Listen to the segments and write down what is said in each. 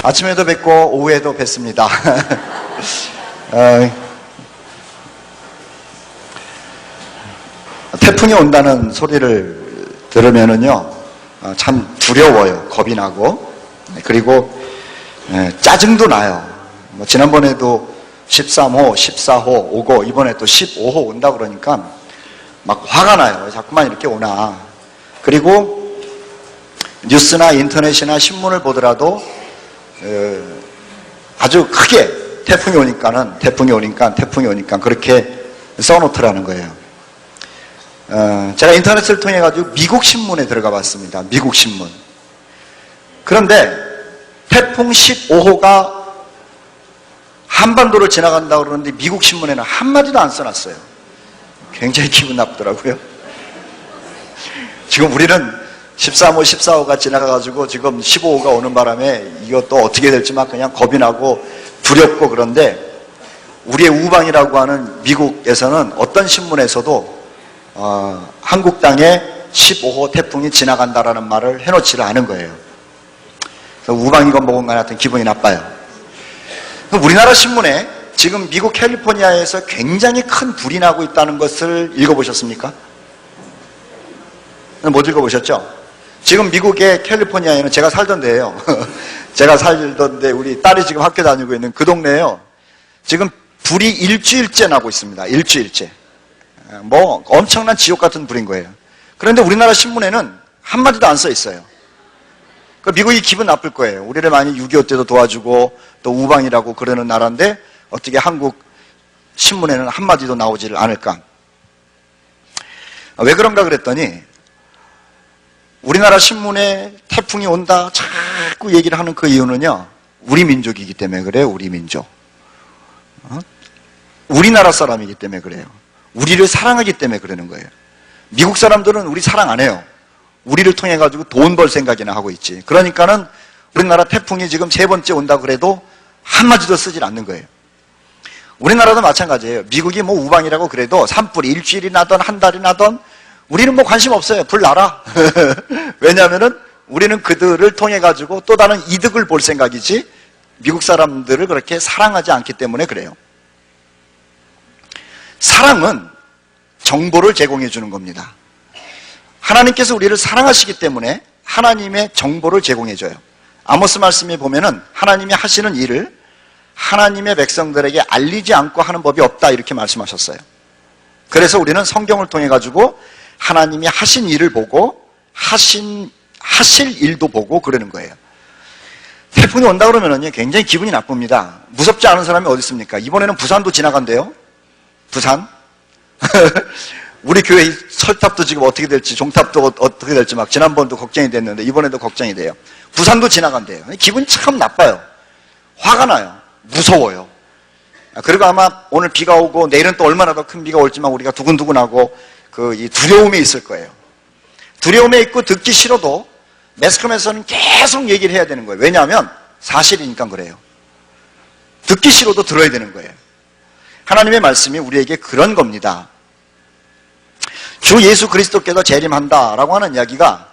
아침에도 뵙고 오후에도 뵙습니다. 태풍이 온다는 소리를 들으면은요, 참 두려워요. 겁이 나고, 그리고 짜증도 나요. 지난번에도 13호, 14호 오고 이번에 또 15호 온다 그러니까 막 화가 나요. 자꾸만 이렇게 오나. 그리고 뉴스나 인터넷이나 신문을 보더라도 아주 크게 태풍이 오니까 그렇게 써놓더라는 거예요. 제가 인터넷을 통해 가지고 미국 신문에 들어가 봤습니다. 미국 신문. 그런데 태풍 15호가 한반도를 지나간다고 그러는데 미국 신문에는 한마디도 안 써놨어요. 굉장히 기분 나쁘더라고요. 지금 우리는 13호, 14호가 지나가가지고 지금 15호가 오는 바람에 이것도 어떻게 될지 막 그냥 겁이 나고 두렵고, 그런데 우리의 우방이라고 하는 미국에서는 어떤 신문에서도 한국 땅에 15호 태풍이 지나간다라는 말을 해놓지를 않은 거예요. 그래서 우방이건 뭐건 간에 하여튼 기분이 나빠요. 우리나라 신문에 지금 미국 캘리포니아에서 굉장히 큰 불이 나고 있다는 것을 읽어보셨습니까? 못 읽어보셨죠? 지금 미국의 캘리포니아에는 제가 살던 데예요. 제가 살던 데 우리 딸이 지금 학교 다니고 있는 그 동네에요. 지금 불이 일주일째 나고 있습니다. 일주일째. 뭐 엄청난 지옥 같은 불인 거예요. 그런데 우리나라 신문에는 한마디도 안 써 있어요. 미국이 기분 나쁠 거예요. 우리를 많이 6.25 때도 도와주고 또 우방이라고 그러는 나라인데 어떻게 한국 신문에는 한마디도 나오지를 않을까? 왜 그런가 그랬더니 우리나라 신문에 태풍이 온다 자꾸 얘기를 하는 그 이유는요, 우리 민족이기 때문에 그래요. 우리 민족. 우리나라 사람이기 때문에 그래요. 우리를 사랑하기 때문에 그러는 거예요. 미국 사람들은 우리 사랑 안 해요. 우리를 통해 가지고 돈 벌 생각이나 하고 있지. 그러니까는 우리나라 태풍이 지금 3번째 온다 그래도 한마디도 쓰질 않는 거예요. 우리나라도 마찬가지예요. 미국이 뭐 우방이라고 그래도 산불이 일주일이 나던 한 달이 나던 우리는 뭐 관심 없어요. 불 나라. 왜냐하면은 우리는 그들을 통해 가지고 또 다른 이득을 볼 생각이지 미국 사람들을 그렇게 사랑하지 않기 때문에 그래요. 사랑은 정보를 제공해 주는 겁니다. 하나님께서 우리를 사랑하시기 때문에 하나님의 정보를 제공해 줘요. 아모스 말씀에 보면은 하나님이 하시는 일을 하나님의 백성들에게 알리지 않고 하는 법이 없다 이렇게 말씀하셨어요. 그래서 우리는 성경을 통해 가지고 하나님이 하신 일을 보고 하실 일도 보고 그러는 거예요. 태풍이 온다 그러면은 굉장히 기분이 나쁩니다. 무섭지 않은 사람이 어디 있습니까? 이번에는 부산도 지나간대요. 부산. 우리 교회 설탑도 지금 어떻게 될지, 종탑도 어떻게 될지 막 지난번도 걱정이 됐는데 이번에도 걱정이 돼요. 부산도 지나간대요. 기분이 참 나빠요. 화가 나요. 무서워요. 그리고 아마 오늘 비가 오고 내일은 또 얼마나 더 큰 비가 올지만 우리가 두근두근하고 이 두려움에 있을 거예요. 두려움에 있고 듣기 싫어도 매스컴에서는 계속 얘기를 해야 되는 거예요. 왜냐하면 사실이니까 그래요. 듣기 싫어도 들어야 되는 거예요. 하나님의 말씀이 우리에게 그런 겁니다. 주 예수 그리스도께서 재림한다라고 하는 이야기가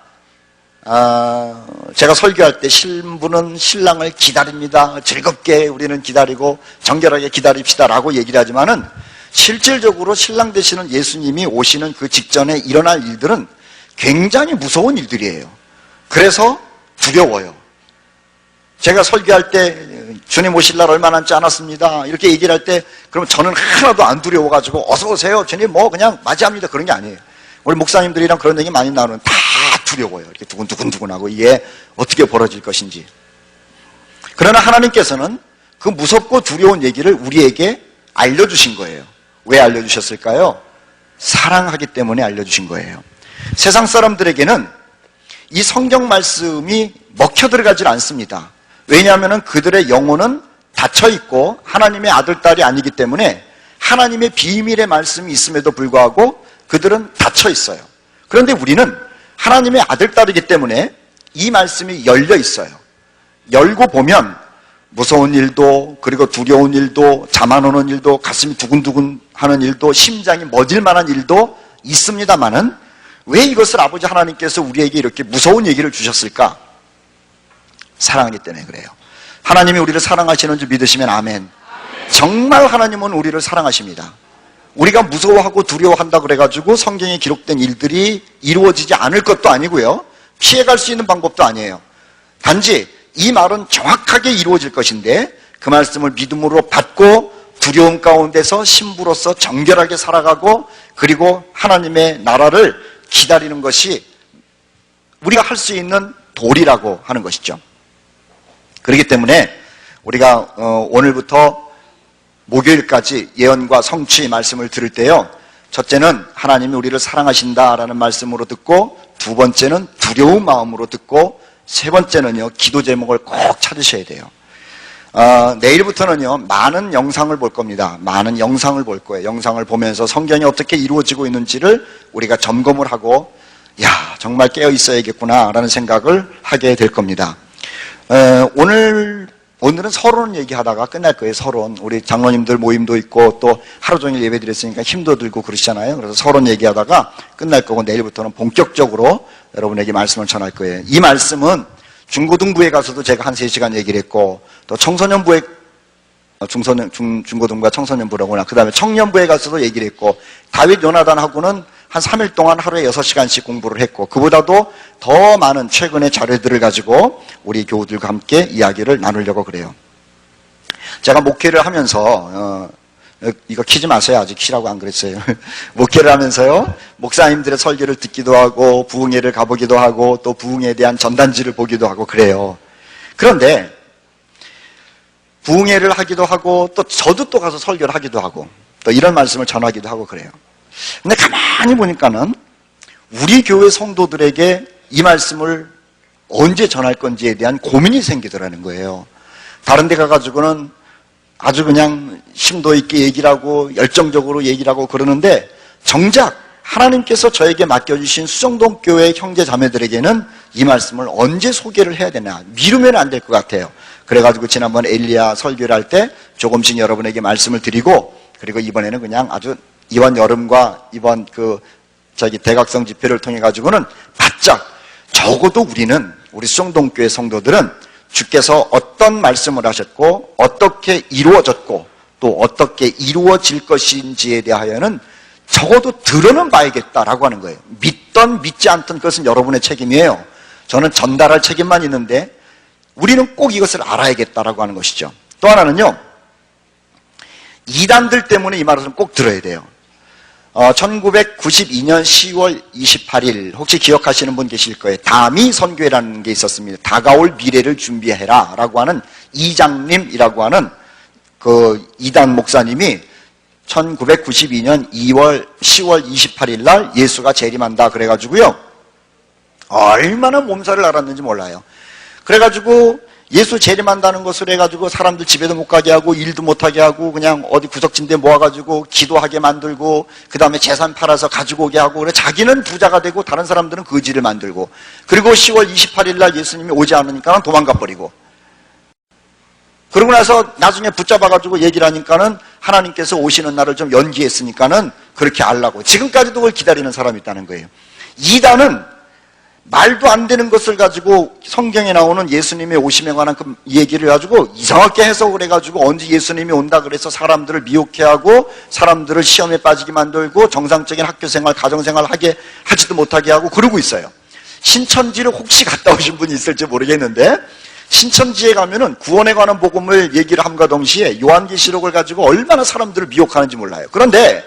제가 설교할 때 신부는 신랑을 기다립니다. 즐겁게 우리는 기다리고 정결하게 기다립시다라고 얘기를 하지만은 실질적으로 신랑 되시는 예수님이 오시는 그 직전에 일어날 일들은 굉장히 무서운 일들이에요. 그래서 두려워요. 제가 설교할 때 주님 오실 날 얼마 남지 않았습니다 이렇게 얘기를 할 때 그럼 저는 하나도 안 두려워가지고 어서 오세요 주님 뭐 그냥 맞이합니다 그런 게 아니에요. 우리 목사님들이랑 그런 얘기 많이 나누는 다 두려워요. 이렇게 두근두근두근하고 이게 어떻게 벌어질 것인지. 그러나 하나님께서는 그 무섭고 두려운 얘기를 우리에게 알려주신 거예요. 왜 알려주셨을까요? 사랑하기 때문에 알려주신 거예요. 세상 사람들에게는 이 성경 말씀이 먹혀 들어가질 않습니다. 왜냐하면 그들의 영혼은 닫혀있고 하나님의 아들, 딸이 아니기 때문에 하나님의 비밀의 말씀이 있음에도 불구하고 그들은 닫혀있어요. 그런데 우리는 하나님의 아들, 딸이기 때문에 이 말씀이 열려 있어요. 열고 보면 무서운 일도, 그리고 두려운 일도, 잠 안 오는 일도, 가슴이 두근두근 하는 일도, 심장이 멎을 만한 일도 있습니다만은 왜 이것을 아버지 하나님께서 우리에게 이렇게 무서운 얘기를 주셨을까? 사랑하기 때문에 그래요. 하나님이 우리를 사랑하시는 줄 믿으시면 아멘. 정말 하나님은 우리를 사랑하십니다. 우리가 무서워하고 두려워한다 그래가지고 성경에 기록된 일들이 이루어지지 않을 것도 아니고요, 피해갈 수 있는 방법도 아니에요. 단지 이 말은 정확하게 이루어질 것인데 그 말씀을 믿음으로 받고 두려움 가운데서 신부로서 정결하게 살아가고 그리고 하나님의 나라를 기다리는 것이 우리가 할 수 있는 도리라고 하는 것이죠. 그렇기 때문에 우리가 오늘부터 목요일까지 예언과 성취 말씀을 들을 때요, 첫째는 하나님이 우리를 사랑하신다라는 말씀으로 듣고, 두 번째는 두려운 마음으로 듣고, 세 번째는요, 기도 제목을 꼭 찾으셔야 돼요. 내일부터는요, 많은 영상을 볼 겁니다. 많은 영상을 볼 거예요. 영상을 보면서 성경이 어떻게 이루어지고 있는지를 우리가 점검을 하고, 야, 정말 깨어 있어야겠구나 라는 생각을 하게 될 겁니다. 오늘은 서론 얘기하다가 끝날 거예요. 서론. 우리 장로님들 모임도 있고 또 하루 종일 예배 드렸으니까 힘도 들고 그러시잖아요. 그래서 서론 얘기하다가 끝날 거고, 내일부터는 본격적으로 여러분에게 말씀을 전할 거예요. 이 말씀은 중고등부에 가서도 제가 한 3시간 얘기를 했고, 또 청소년부에, 중고등부가 청소년부라구나. 그 다음에 청년부에 가서도 얘기를 했고, 다윗 요나단하고는 한 3일 동안 하루에 6시간씩 공부를 했고, 그보다도 더 많은 최근의 자료들을 가지고 우리 교우들과 함께 이야기를 나누려고 그래요. 제가 목회를 하면서 이거 키지 마세요. 아직 키라고 안 그랬어요. 목회를 하면서요, 목사님들의 설교를 듣기도 하고 부흥회를 가보기도 하고 또 부흥회에 대한 전단지를 보기도 하고 그래요. 그런데 부흥회를 하기도 하고 또 저도 또 가서 설교를 하기도 하고 또 이런 말씀을 전하기도 하고 그래요. 근데 가만히 보니까는 우리 교회 성도들에게 이 말씀을 언제 전할 건지에 대한 고민이 생기더라는 거예요. 다른 데 가가지고는 아주 그냥 심도 있게 얘기를 하고 열정적으로 얘기를 하고 그러는데, 정작 하나님께서 저에게 맡겨주신 수정동 교회 형제 자매들에게는 이 말씀을 언제 소개를 해야 되나, 미루면 안 될 것 같아요. 그래가지고 지난번 엘리야 설교를 할 때 조금씩 여러분에게 말씀을 드리고, 그리고 이번에는 그냥 아주 이번 여름과 이번 대각성 집회를 통해 가지고는 바짝, 적어도 우리 수정동교회 성도들은 주께서 어떤 말씀을 하셨고 어떻게 이루어졌고 또 어떻게 이루어질 것인지에 대하여는 적어도 들어는 봐야겠다라고 하는 거예요. 믿던 믿지 않던 것은 여러분의 책임이에요. 저는 전달할 책임만 있는데 우리는 꼭 이것을 알아야겠다라고 하는 것이죠. 또 하나는요, 이단들 때문에 이 말을 꼭 들어야 돼요. 1992년 10월 28일 혹시 기억하시는 분 계실 거예요. 다미 선교회라는 게 있었습니다. 다가올 미래를 준비해라 라고 하는 이장님이라고 하는 그 이단 목사님이 1992년 10월 28일 날 예수가 재림한다 그래가지고요, 얼마나 몸살을 앓았는지 몰라요. 그래가지고 예수 재림한다는 것을 해가지고 사람들 집에도 못 가게 하고 일도 못하게 하고 그냥 어디 구석진데 모아가지고 기도하게 만들고 그 다음에 재산 팔아서 가지고 오게 하고, 그래 자기는 부자가 되고 다른 사람들은 거지를 만들고, 그리고 10월 28일 날 예수님이 오지 않으니까 도망가 버리고, 그러고 나서 나중에 붙잡아가지고 얘기를 하니까는 하나님께서 오시는 날을 좀 연기했으니까는 그렇게 하려고 지금까지도 그걸 기다리는 사람이 있다는 거예요. 이단은 말도 안 되는 것을 가지고 성경에 나오는 예수님의 오심에 관한 그 얘기를 가지고 이상하게 해석을 해가지고 언제 예수님이 온다 그래서 사람들을 미혹해하고 사람들을 시험에 빠지게 만들고 정상적인 학교생활, 가정생활 하지도 못하게 하고 그러고 있어요. 신천지를 혹시 갔다 오신 분이 있을지 모르겠는데, 신천지에 가면은 구원에 관한 복음을 얘기를 함과 동시에 요한계시록을 가지고 얼마나 사람들을 미혹하는지 몰라요. 그런데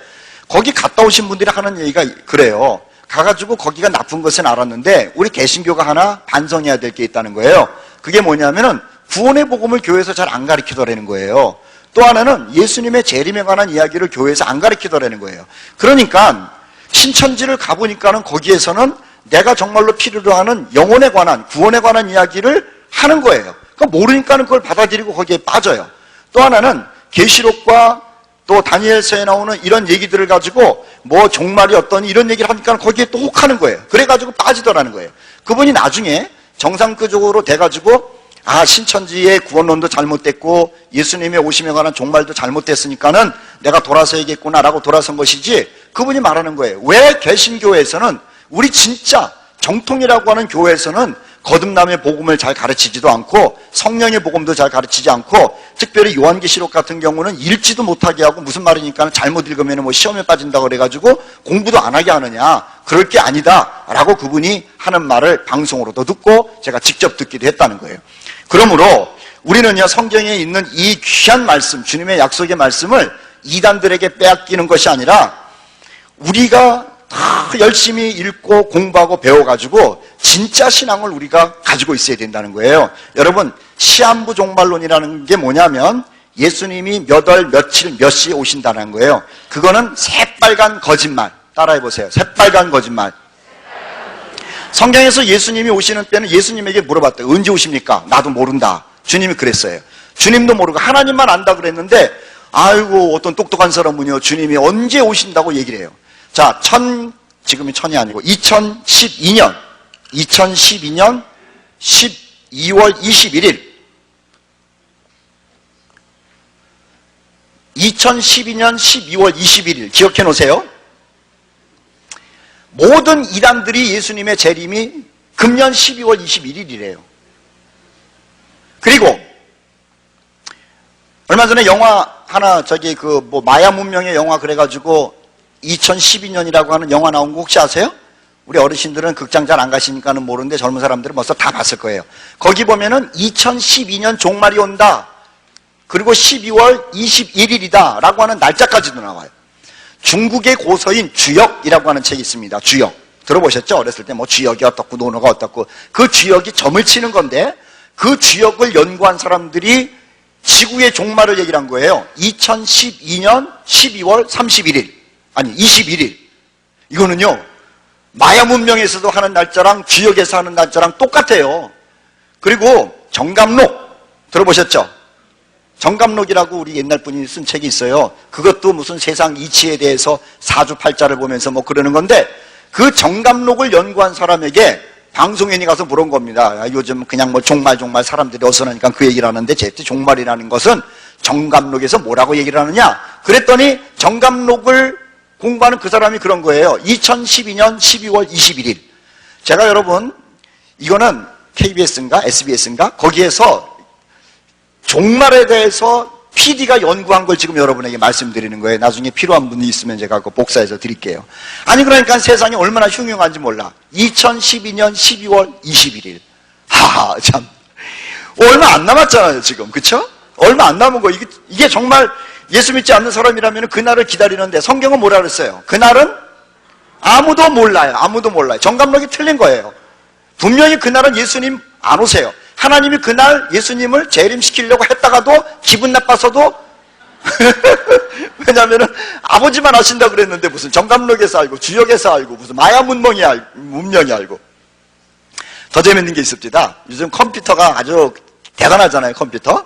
거기 갔다 오신 분들이 하는 얘기가 그래요. 가가지고 거기가 나쁜 것은 알았는데 우리 개신교가 하나 반성해야 될 게 있다는 거예요. 그게 뭐냐면은 구원의 복음을 교회에서 잘 안 가르치더라는 거예요. 또 하나는 예수님의 재림에 관한 이야기를 교회에서 안 가르치더라는 거예요. 그러니까 신천지를 가보니까는 거기에서는 내가 정말로 필요로 하는 영혼에 관한, 구원에 관한 이야기를 하는 거예요. 그러니까 모르니까는 그걸 받아들이고 거기에 빠져요. 또 하나는 계시록과 또 다니엘서에 나오는 이런 얘기들을 가지고 뭐 종말이 어떠니 이런 얘기를 하니까 거기에 또 혹하는 거예요. 그래가지고 빠지더라는 거예요. 그분이 나중에 정상적으로 돼가지고 신천지의 구원론도 잘못됐고 예수님의 오심에 관한 종말도 잘못됐으니까는 내가 돌아서야겠구나라고 돌아선 것이지, 그분이 말하는 거예요. 왜 개신교에서는, 우리 진짜 정통이라고 하는 교회에서는 거듭남의 복음을 잘 가르치지도 않고 성령의 복음도 잘 가르치지 않고 특별히 요한계시록 같은 경우는 읽지도 못하게 하고 무슨 말이니까 잘못 읽으면 뭐 시험에 빠진다고 그래가지고 공부도 안 하게 하느냐, 그럴 게 아니다 라고 그분이 하는 말을 방송으로도 듣고 제가 직접 듣기도 했다는 거예요. 그러므로 우리는요, 성경에 있는 이 귀한 말씀, 주님의 약속의 말씀을 이단들에게 빼앗기는 것이 아니라 우리가 다 열심히 읽고 공부하고 배워가지고 진짜 신앙을 우리가 가지고 있어야 된다는 거예요. 여러분, 시한부 종말론이라는 게 뭐냐면 예수님이 몇 월, 며칠, 몇 시에 오신다는 거예요. 그거는 새빨간 거짓말. 따라해보세요. 새빨간 거짓말. 성경에서 예수님이 오시는 때는 예수님에게 물어봤대요. 언제 오십니까? 나도 모른다. 주님이 그랬어요. 주님도 모르고 하나님만 안다 그랬는데, 아이고 어떤 똑똑한 사람은요, 주님이 언제 오신다고 얘기를 해요. 자, 지금이 1000이 아니고 2012년 12월 21일 2012년 12월 21일 기억해 놓으세요. 모든 이단들이 예수님의 재림이 금년 12월 21일이래요. 그리고 얼마 전에 영화 하나, 마야 문명의 영화 그래가지고 2012년이라고 하는 영화 나온 거 혹시 아세요? 우리 어르신들은 극장 잘 안 가시니까는 모르는데 젊은 사람들은 벌써 다 봤을 거예요. 거기 보면은 2012년 종말이 온다, 그리고 12월 21일이다 라고 하는 날짜까지도 나와요. 중국의 고서인 주역이라고 하는 책이 있습니다. 주역 들어보셨죠? 어렸을 때 뭐 주역이 어떻고 논어가 어떻고, 그 주역이 점을 치는 건데 그 주역을 연구한 사람들이 지구의 종말을 얘기를 한 거예요. 2012년 12월 31일 아니 21일. 이거는요, 마야 문명에서도 하는 날짜랑 주역에서 하는 날짜랑 똑같아요. 그리고 정감록 들어보셨죠? 정감록이라고 우리 옛날 분이 쓴 책이 있어요. 그것도 무슨 세상 이치에 대해서 사주팔자를 보면서 뭐 그러는 건데, 그 정감록을 연구한 사람에게 방송인이 가서 물은 겁니다. 야, 요즘 그냥 뭐 종말 사람들이 어선하니까 그 얘기를 하는데, 제때 종말이라는 것은 정감록에서 뭐라고 얘기를 하느냐? 그랬더니 정감록을 공부하는 그 사람이 그런 거예요. 2012년 12월 21일. 제가 여러분, 이거는 KBS인가 SBS인가 거기에서 종말에 대해서 PD가 연구한 걸 지금 여러분에게 말씀드리는 거예요. 나중에 필요한 분이 있으면 제가 그거 복사해서 드릴게요. 아니, 그러니까 세상이 얼마나 흉흉한지 몰라. 2012년 12월 21일. 하하, 참. 얼마 안 남았잖아요, 지금. 그쵸? 얼마 안 남은 거. 이게 정말 예수 믿지 않는 사람이라면 그날을 기다리는데, 성경은 뭐라 그랬어요? 그날은 아무도 몰라요. 아무도 몰라요. 정감록이 틀린 거예요. 분명히 그날은 예수님 안 오세요. 하나님이 그날 예수님을 재림시키려고 했다가도 기분 나빠서도 왜냐하면 아버지만 아신다 그랬는데 무슨 정감록에서 알고 주역에서 알고 무슨 마야 문명이 알고. 더 재밌는 게 있습니다. 요즘 컴퓨터가 아주 대단하잖아요. 컴퓨터.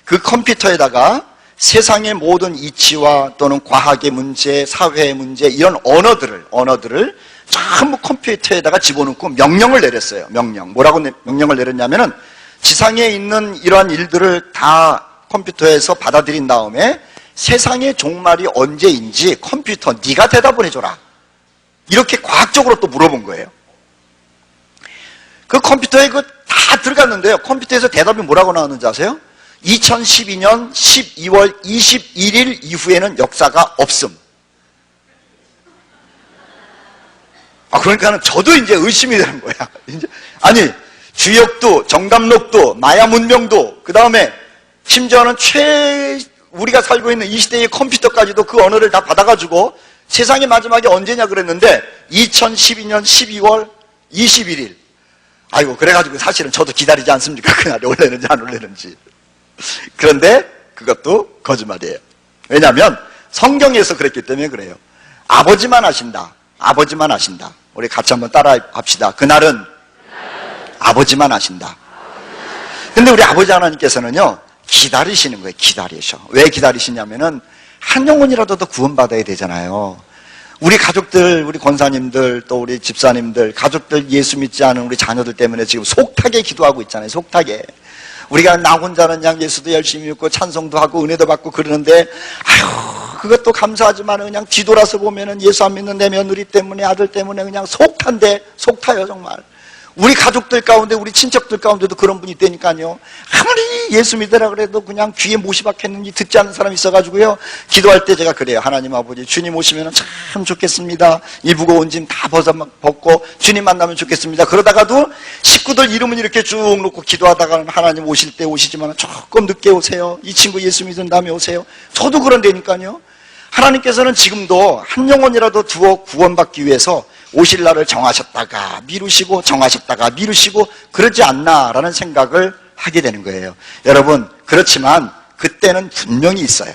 그 컴퓨터에다가 세상의 모든 이치와 또는 과학의 문제, 사회의 문제, 이런 언어들을 전부 컴퓨터에다가 집어넣고 명령을 내렸어요. 뭐라고 명령을 내렸냐면은, 지상에 있는 이러한 일들을 다 컴퓨터에서 받아들인 다음에 세상의 종말이 언제인지 컴퓨터 네가 대답을 해줘라, 이렇게 과학적으로 또 물어본 거예요. 그 컴퓨터에 다 들어갔는데요, 컴퓨터에서 대답이 뭐라고 나왔는지 아세요? 2012년 12월 21일 이후에는 역사가 없음. 그러니까는 저도 이제 의심이 되는 거야. 아니, 주역도, 정감록도, 마야 문명도, 그 다음에 심지어는 우리가 살고 있는 이 시대의 컴퓨터까지도 그 언어를 다 받아가지고 세상의 마지막이 언제냐 그랬는데 2012년 12월 21일. 아이고, 그래가지고 사실은 저도 기다리지 않습니까? 그날이 올래는지 안 올래는지. 그런데 그것도 거짓말이에요. 왜냐하면 성경에서 그랬기 때문에 그래요. 아버지만 아신다. 아버지만 아신다. 우리 같이 한번 따라 합시다. 그날은 아버지만 아신다. 근데 우리 아버지 하나님께서는요, 기다리시는 거예요. 기다리셔. 왜 기다리시냐면은 한 영혼이라도 더 구원받아야 되잖아요. 우리 가족들, 우리 권사님들, 또 우리 집사님들, 가족들, 예수 믿지 않은 우리 자녀들 때문에 지금 속타게 기도하고 있잖아요. 속타게. 우리가 나 혼자는 그냥 예수도 열심히 믿고 찬송도 하고 은혜도 받고 그러는데, 아휴, 그것도 감사하지만 그냥 뒤돌아서 보면은 예수 안 믿는 내 며느리 때문에, 아들 때문에 그냥 속타요, 정말. 우리 가족들 가운데, 우리 친척들 가운데도 그런 분이 있다니까요. 아무리 예수 믿으라 그래도 그냥 귀에 못이 박혔는지 듣지 않는 사람이 있어가지고요. 기도할 때 제가 그래요. 하나님 아버지, 주님 오시면 참 좋겠습니다. 이 무거운 짐 다 벗고 주님 만나면 좋겠습니다. 그러다가도 식구들 이름은 이렇게 쭉 놓고 기도하다가는 하나님 오실 때 오시지만 조금 늦게 오세요. 이 친구 예수 믿은 다음에 오세요. 저도 그런다니까요. 하나님께서는 지금도 한 영혼이라도 두어 구원받기 위해서 오실 날을 정하셨다가 미루시고 정하셨다가 미루시고 그러지 않나라는 생각을 하게 되는 거예요. 여러분, 그렇지만 그때는 분명히 있어요.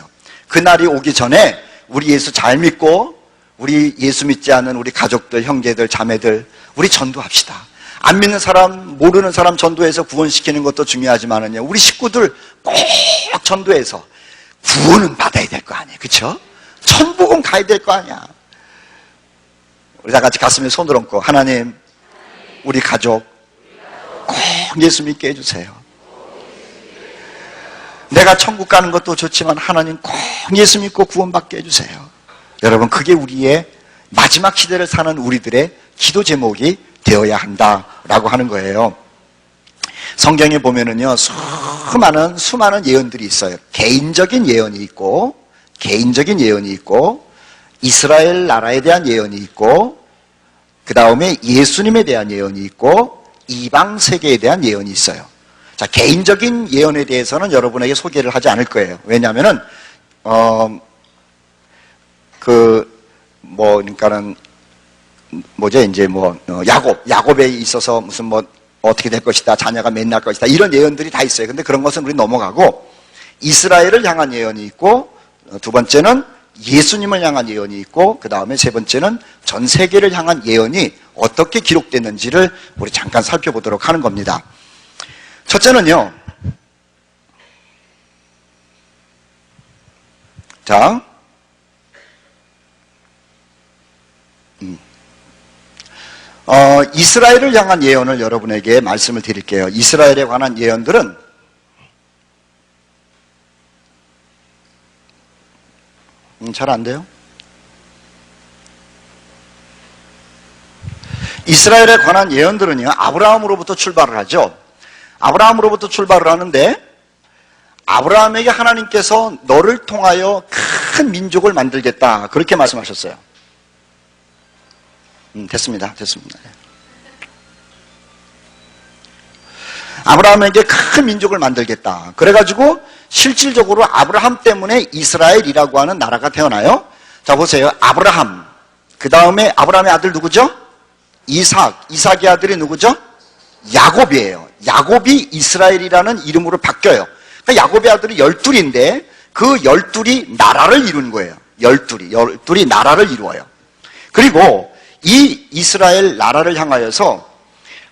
그날이 오기 전에 우리 예수 잘 믿고 우리 예수 믿지 않은 우리 가족들, 형제들, 자매들 우리 전도합시다. 안 믿는 사람, 모르는 사람 전도해서 구원시키는 것도 중요하지만은요, 우리 식구들 꼭 전도해서 구원은 받아야 될 거 아니에요. 그렇죠? 천국은 가야 될 거 아니야. 우리 다 같이 가슴에 손을 얹고, 하나님, 우리 가족 꼭 예수 믿게 해주세요. 내가 천국 가는 것도 좋지만 하나님 꼭 예수 믿고 구원받게 해주세요. 여러분, 그게 우리의 마지막 시대를 사는 우리들의 기도 제목이 되어야 한다라고 하는 거예요. 성경에 보면은요, 수많은 예언들이 있어요. 개인적인 예언이 있고, 이스라엘 나라에 대한 예언이 있고, 그 다음에 예수님에 대한 예언이 있고, 이방 세계에 대한 예언이 있어요. 자, 개인적인 예언에 대해서는 여러분에게 소개를 하지 않을 거예요. 왜냐하면은 그러니까는 야곱에 있어서 무슨 어떻게 될 것이다, 자녀가 맺날 것이다, 이런 예언들이 다 있어요. 근데 그런 것은 우리 넘어가고, 이스라엘을 향한 예언이 있고, 두 번째는 예수님을 향한 예언이 있고, 그 다음에 세 번째는 전 세계를 향한 예언이 어떻게 기록됐는지를 우리 잠깐 살펴보도록 하는 겁니다. 첫째는요, 자, 이스라엘을 향한 예언을 여러분에게 말씀을 드릴게요. 이스라엘에 관한 예언들은 잘 안 돼요? 이스라엘에 관한 예언들은요, 아브라함으로부터 출발을 하죠. 아브라함으로부터 출발을 하는데, 아브라함에게 하나님께서 너를 통하여 큰 민족을 만들겠다, 그렇게 말씀하셨어요. 됐습니다. 아브라함에게 큰 민족을 만들겠다. 그래가지고 실질적으로 아브라함 때문에 이스라엘이라고 하는 나라가 태어나요. 자, 보세요. 아브라함, 그 다음에 아브라함의 아들 누구죠? 이삭의 아들이 누구죠? 야곱이에요. 야곱이 이스라엘이라는 이름으로 바뀌어요. 그러니까 야곱의 아들이 12인데 그 12이 나라를 이룬 거예요. 12이 나라를 이루어요. 그리고 이 이스라엘 나라를 향하여서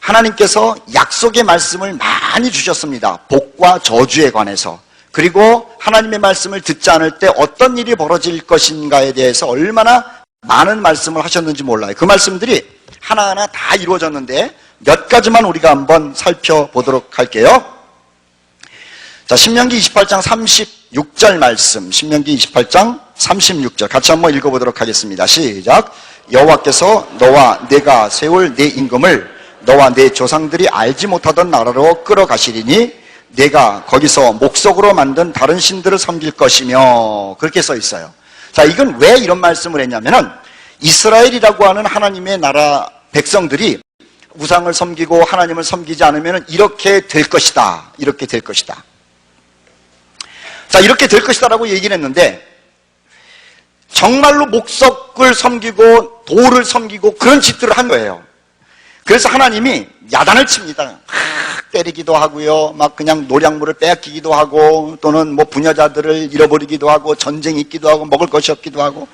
하나님께서 약속의 말씀을 많이 주셨습니다. 복과 저주에 관해서. 그리고 하나님의 말씀을 듣지 않을 때 어떤 일이 벌어질 것인가에 대해서 얼마나 많은 말씀을 하셨는지 몰라요. 그 말씀들이 하나하나 다 이루어졌는데 몇 가지만 우리가 한번 살펴보도록 할게요. 자, 신명기 28장 36절 말씀, 신명기 28장 36절 같이 한번 읽어보도록 하겠습니다. 시작. 여호와께서 너와 내가 세울 내 임금을 너와 내 조상들이 알지 못하던 나라로 끌어가시리니 내가 거기서 목석으로 만든 다른 신들을 섬길 것이며, 그렇게 써 있어요. 자, 이건 왜 이런 말씀을 했냐면은 이스라엘이라고 하는 하나님의 나라 백성들이 우상을 섬기고 하나님을 섬기지 않으면 이렇게 될 것이다. 이렇게 될 것이다. 자, 이렇게 될 것이다라고 얘기를 했는데 정말로 목석을 섬기고 돌을 섬기고 그런 짓들을 한 거예요. 그래서 하나님이 야단을 칩니다. 막 때리기도 하고요. 막 그냥 노량물을 빼앗기기도 하고, 또는 뭐 부녀자들을 잃어버리기도 하고, 전쟁이 있기도 하고, 먹을 것이 없기도 하고.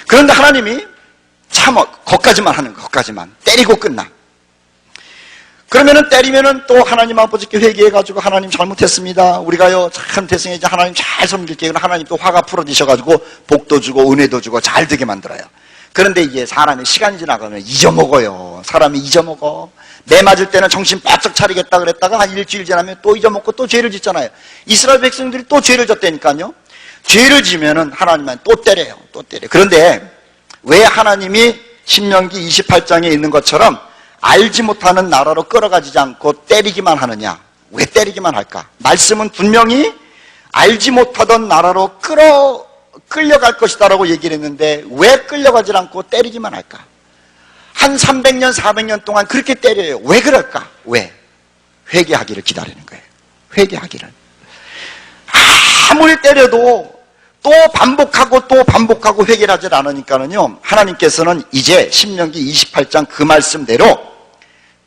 그런데 하나님이 참어, 거기까지만 하는 거, 거기까지만. 때리고 끝나. 그러면은 때리면은 또 하나님 아버지께 회개해가지고 하나님 잘못했습니다. 우리가요 참 대승에 이제 하나님 잘 섬길게요. 하나님 또 화가 풀어지셔가지고 복도 주고 은혜도 주고 잘 되게 만들어요. 그런데 이게 사람이 시간이 지나가면 잊어먹어요. 사람이 잊어먹어. 매 맞을 때는 정신 바짝 차리겠다 그랬다가 한 일주일 지나면 또 잊어먹고 또 죄를 짓잖아요. 이스라엘 백성들이 또 죄를 졌다니까요. 죄를 지면은 하나님은 또 때려요. 또 때려요. 그런데 왜 하나님이 신명기 28장에 있는 것처럼 알지 못하는 나라로 끌어가지 않고 때리기만 하느냐? 왜 때리기만 할까? 말씀은 분명히 알지 못하던 나라로 끌려갈 것이다라고 얘기를 했는데 왜 끌려가지 않고 때리기만 할까? 한 300년, 400년 동안 그렇게 때려요. 왜 그럴까? 왜? 회개하기를 기다리는 거예요. 회개하기를. 아무리 때려도 또 반복하고 회개를 하지 않으니까는요, 하나님께서는 이제 신명기 28장 그 말씀대로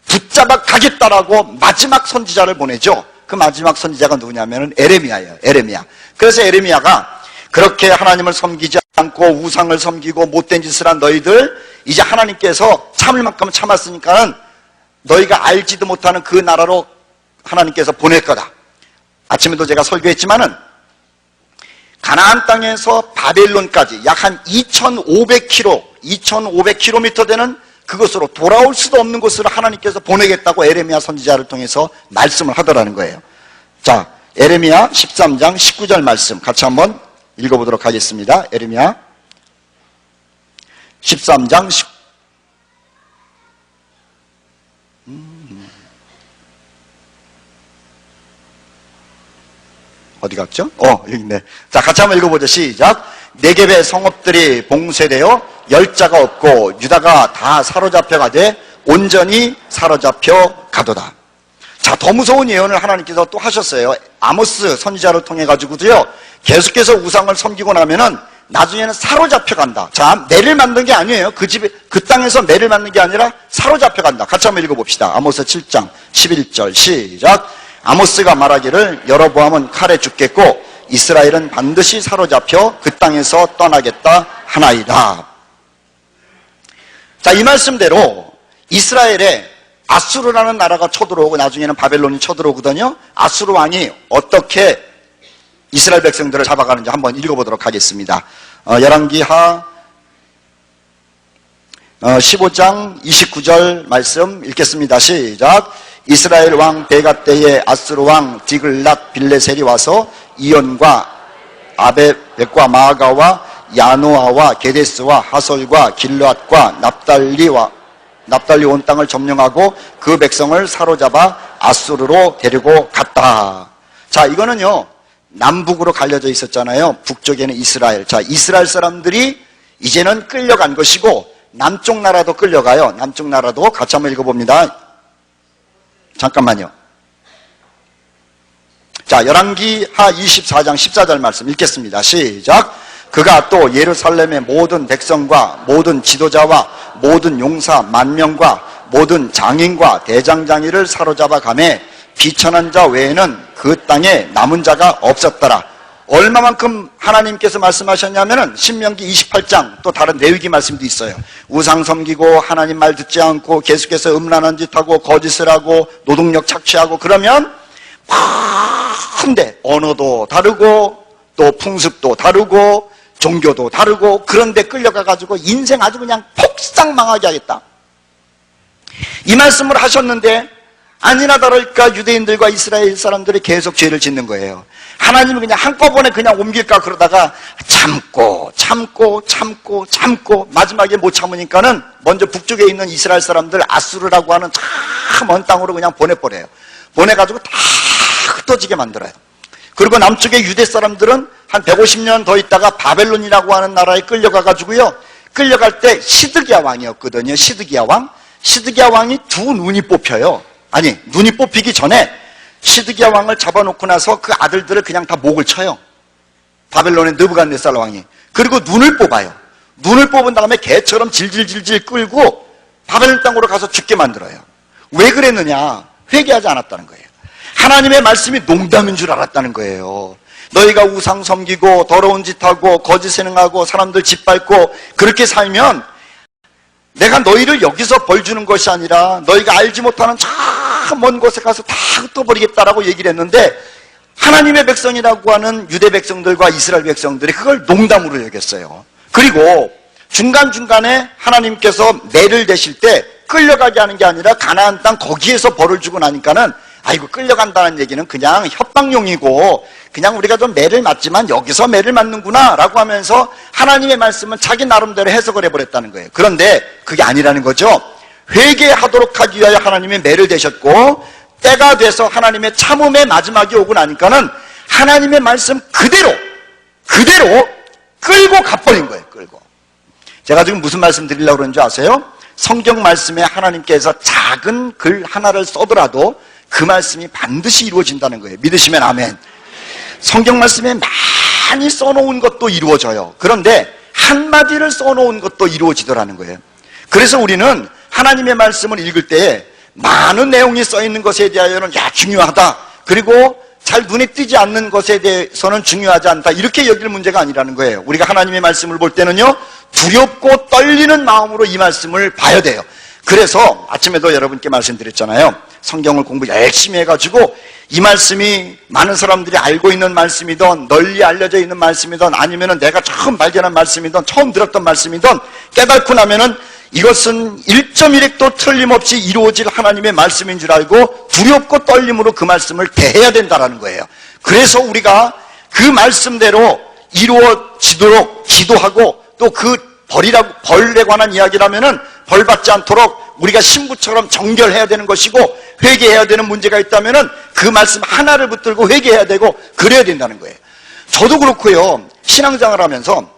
붙잡아 가겠다라고 마지막 선지자를 보내죠. 그 마지막 선지자가 누구냐면은 에레미야예요. 에레미야. 그래서 에레미야가 그렇게 하나님을 섬기지 않고 우상을 섬기고 못된 짓을 한 너희들, 이제 하나님께서 참을 만큼 참았으니까는 너희가 알지도 못하는 그 나라로 하나님께서 보낼 거다. 아침에도 제가 설교했지만은 가나안 땅에서 바벨론까지 약 한 2,500km 되는 그것으로 돌아올 수도 없는 곳으로 하나님께서 보내겠다고 에레미야 선지자를 통해서 말씀을 하더라는 거예요. 자, 에레미야 13장 19절 말씀 같이 한번 읽어보도록 하겠습니다. 에레미야 13장 19절. 어디 갔죠? 여기 있네. 자, 같이 한번 읽어보죠. 시작. 네겝의 성읍들이 봉쇄되어 열자가 없고 유다가 다 사로잡혀가되 온전히 사로잡혀 가도다. 자, 더 무서운 예언을 하나님께서 또 하셨어요. 아모스 선지자를 통해 가지고도요, 계속해서 우상을 섬기고 나면은 나중에는 사로잡혀 간다. 자, 매를 맞는 게 아니에요. 그 땅에서 매를 맞는 게 아니라 사로잡혀 간다. 같이 한번 읽어봅시다. 아모스 7장 11절 시작. 아모스가 말하기를 여로보암은 칼에 죽겠고 이스라엘은 반드시 사로잡혀 그 땅에서 떠나겠다 하나이다. 자, 이 말씀대로 이스라엘에 아수르라는 나라가 쳐들어오고 나중에는 바벨론이 쳐들어오거든요. 아수르 왕이 어떻게 이스라엘 백성들을 잡아가는지 한번 읽어보도록 하겠습니다. 열왕기하 15장 29절 말씀 읽겠습니다. 시작. 이스라엘 왕 베가 때에 아수르 왕 디글랏 빌레셀이 와서 이온과 아베백과 마아가와 야노아와 게데스와 하솔과 길르앗과 납달리 온 땅을 점령하고 그 백성을 사로잡아 아수르로 데리고 갔다. 자, 이거는요, 남북으로 갈려져 있었잖아요. 북쪽에는 이스라엘. 자, 이스라엘 사람들이 이제는 끌려간 것이고 남쪽 나라도 끌려가요. 남쪽 나라도 같이 한번 읽어봅니다. 잠깐만요. 자, 열왕기하 24장 14절 말씀 읽겠습니다. 시작. 그가 또 예루살렘의 모든 백성과 모든 지도자와 모든 용사 만명과 모든 장인과 대장장이를 사로잡아 가매 비천한 자 외에는 그 땅에 남은 자가 없었더라. 얼마만큼 하나님께서 말씀하셨냐면은 신명기 28장 또 다른 레위기 말씀도 있어요. 우상 섬기고 하나님 말 듣지 않고 계속해서 음란한 짓 하고 거짓을 하고 노동력 착취하고 그러면 근데 언어도 다르고 또 풍습도 다르고 종교도 다르고 그런데 끌려가가지고 인생 아주 그냥 폭삭 망하게 하겠다. 이 말씀을 하셨는데 아니나 다를까 유대인들과 이스라엘 사람들이 계속 죄를 짓는 거예요. 하나님은 그냥 한꺼번에 그냥 옮길까 그러다가 참고 마지막에 못 참으니까는 먼저 북쪽에 있는 이스라엘 사람들 아수르라고 하는 참 먼 땅으로 그냥 보내버려요. 보내가지고 다 흩어지게 만들어요. 그리고 남쪽의 유대 사람들은 한 150년 더 있다가 바벨론이라고 하는 나라에 끌려가가지고요, 끌려갈 때 시드기야 왕이었거든요. 시드기야 왕이 두 눈이 뽑혀요. 아니, 눈이 뽑히기 전에 시드기야 왕을 잡아놓고 나서 그 아들들을 그냥 다 목을 쳐요. 바벨론의 느부갓네살 왕이. 그리고 눈을 뽑아요. 눈을 뽑은 다음에 개처럼 질질질질 끌고 바벨론 땅으로 가서 죽게 만들어요. 왜 그랬느냐? 회개하지 않았다는 거예요. 하나님의 말씀이 농담인 줄 알았다는 거예요. 너희가 우상 섬기고 더러운 짓하고 거짓 행하고 사람들 짓밟고 그렇게 살면 내가 너희를 여기서 벌 주는 것이 아니라 너희가 알지 못하는 저 먼 곳에 가서 다 흩어버리겠다라고 얘기를 했는데 하나님의 백성이라고 하는 유대 백성들과 이스라엘 백성들이 그걸 농담으로 여겼어요. 그리고 중간중간에 하나님께서 매를 대실 때 끌려가게 하는 게 아니라 가나안 땅 거기에서 벌을 주고 나니까는 아이고 끌려간다는 얘기는 그냥 협박용이고 그냥 우리가 좀 매를 맞지만 여기서 매를 맞는구나 라고 하면서 하나님의 말씀은 자기 나름대로 해석을 해버렸다는 거예요. 그런데 그게 아니라는 거죠. 회개하도록 하기 위하여 하나님의 매를 대셨고, 때가 돼서 하나님의 참음의 마지막이 오고 나니까는 하나님의 말씀 그대로 끌고 가버린 거예요. 끌고. 제가 지금 무슨 말씀 드리려고 그러는지 아세요? 성경 말씀에 하나님께서 작은 글 하나를 써더라도 그 말씀이 반드시 이루어진다는 거예요. 믿으시면 아멘. 성경 말씀에 많이 써놓은 것도 이루어져요. 그런데 한마디를 써놓은 것도 이루어지더라는 거예요. 그래서 우리는 하나님의 말씀을 읽을 때에 많은 내용이 써있는 것에 대하여는 중요하다, 그리고 잘 눈에 띄지 않는 것에 대해서는 중요하지 않다, 이렇게 여길 문제가 아니라는 거예요. 우리가 하나님의 말씀을 볼 때는요, 두렵고 떨리는 마음으로 이 말씀을 봐야 돼요. 그래서 아침에도 여러분께 말씀드렸잖아요. 성경을 공부 열심히 해가지고 이 말씀이 많은 사람들이 알고 있는 말씀이든 널리 알려져 있는 말씀이든 아니면은 내가 처음 발견한 말씀이든 처음 들었던 말씀이든 깨닫고 나면은 이것은 1.1핵도 틀림없이 이루어질 하나님의 말씀인 줄 알고 두렵고 떨림으로 그 말씀을 대해야 된다는 거예요. 그래서 우리가 그 말씀대로 이루어지도록 기도하고, 또 그 벌에 관한 이야기라면은 벌 받지 않도록 우리가 신부처럼 정결해야 되는 것이고, 회개해야 되는 문제가 있다면은 그 말씀 하나를 붙들고 회개해야 되고 그래야 된다는 거예요. 저도 그렇고요, 신앙생활 하면서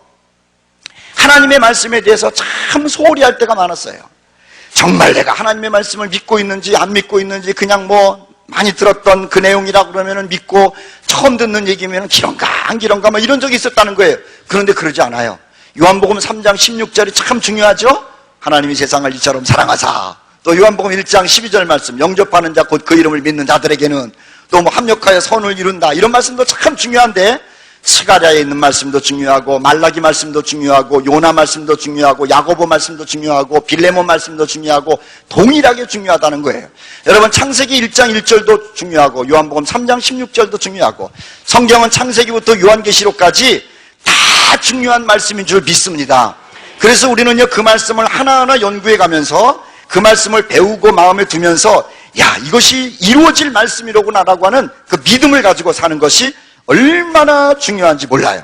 하나님의 말씀에 대해서 참 소홀히 할 때가 많았어요. 정말 내가 하나님의 말씀을 믿고 있는지 안 믿고 있는지, 그냥 많이 들었던 그 내용이라 그러면은 믿고, 처음 듣는 얘기면 기런가 뭐 이런 적이 있었다는 거예요. 그런데 그러지 않아요. 요한복음 3장 16절이 참 중요하죠. 하나님이 세상을 이처럼 사랑하사. 또 요한복음 1장 12절 말씀, 영접하는 자 곧 그 이름을 믿는 자들에게는, 또 합력하여 선을 이룬다, 이런 말씀도 참 중요한데, 스가랴에 있는 말씀도 중요하고, 말라기 말씀도 중요하고, 요나 말씀도 중요하고, 야고보 말씀도 중요하고, 빌레몬 말씀도 중요하고, 동일하게 중요하다는 거예요. 여러분, 창세기 1장 1절도 중요하고, 요한복음 3장 16절도 중요하고, 성경은 창세기부터 요한계시록까지 다 중요한 말씀인 줄 믿습니다. 그래서 우리는요, 그 말씀을 하나하나 연구해 가면서 그 말씀을 배우고 마음에 두면서, 이것이 이루어질 말씀이로구나라고 하는 그 믿음을 가지고 사는 것이 얼마나 중요한지 몰라요.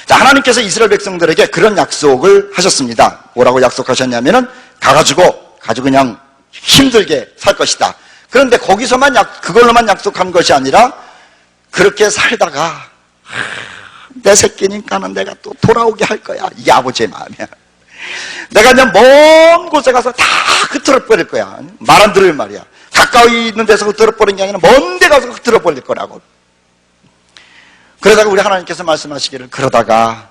자, 하나님께서 이스라엘 백성들에게 그런 약속을 하셨습니다. 뭐라고 약속하셨냐면은, 가가지고 그냥 힘들게 살 것이다. 그런데 거기서만 그걸로만 약속한 것이 아니라, 그렇게 살다가 내 새끼니까는 내가 또 돌아오게 할 거야. 이게 아버지의 마음이야. 내가 그냥 먼 곳에 가서 다 흩어져 버릴 거야. 말 안 들을 말이야. 가까이 있는 데서 흩어져 버린 게 아니라 먼 데 가서 흩어져 버릴 거라고. 그러다가 우리 하나님께서 말씀하시기를, 그러다가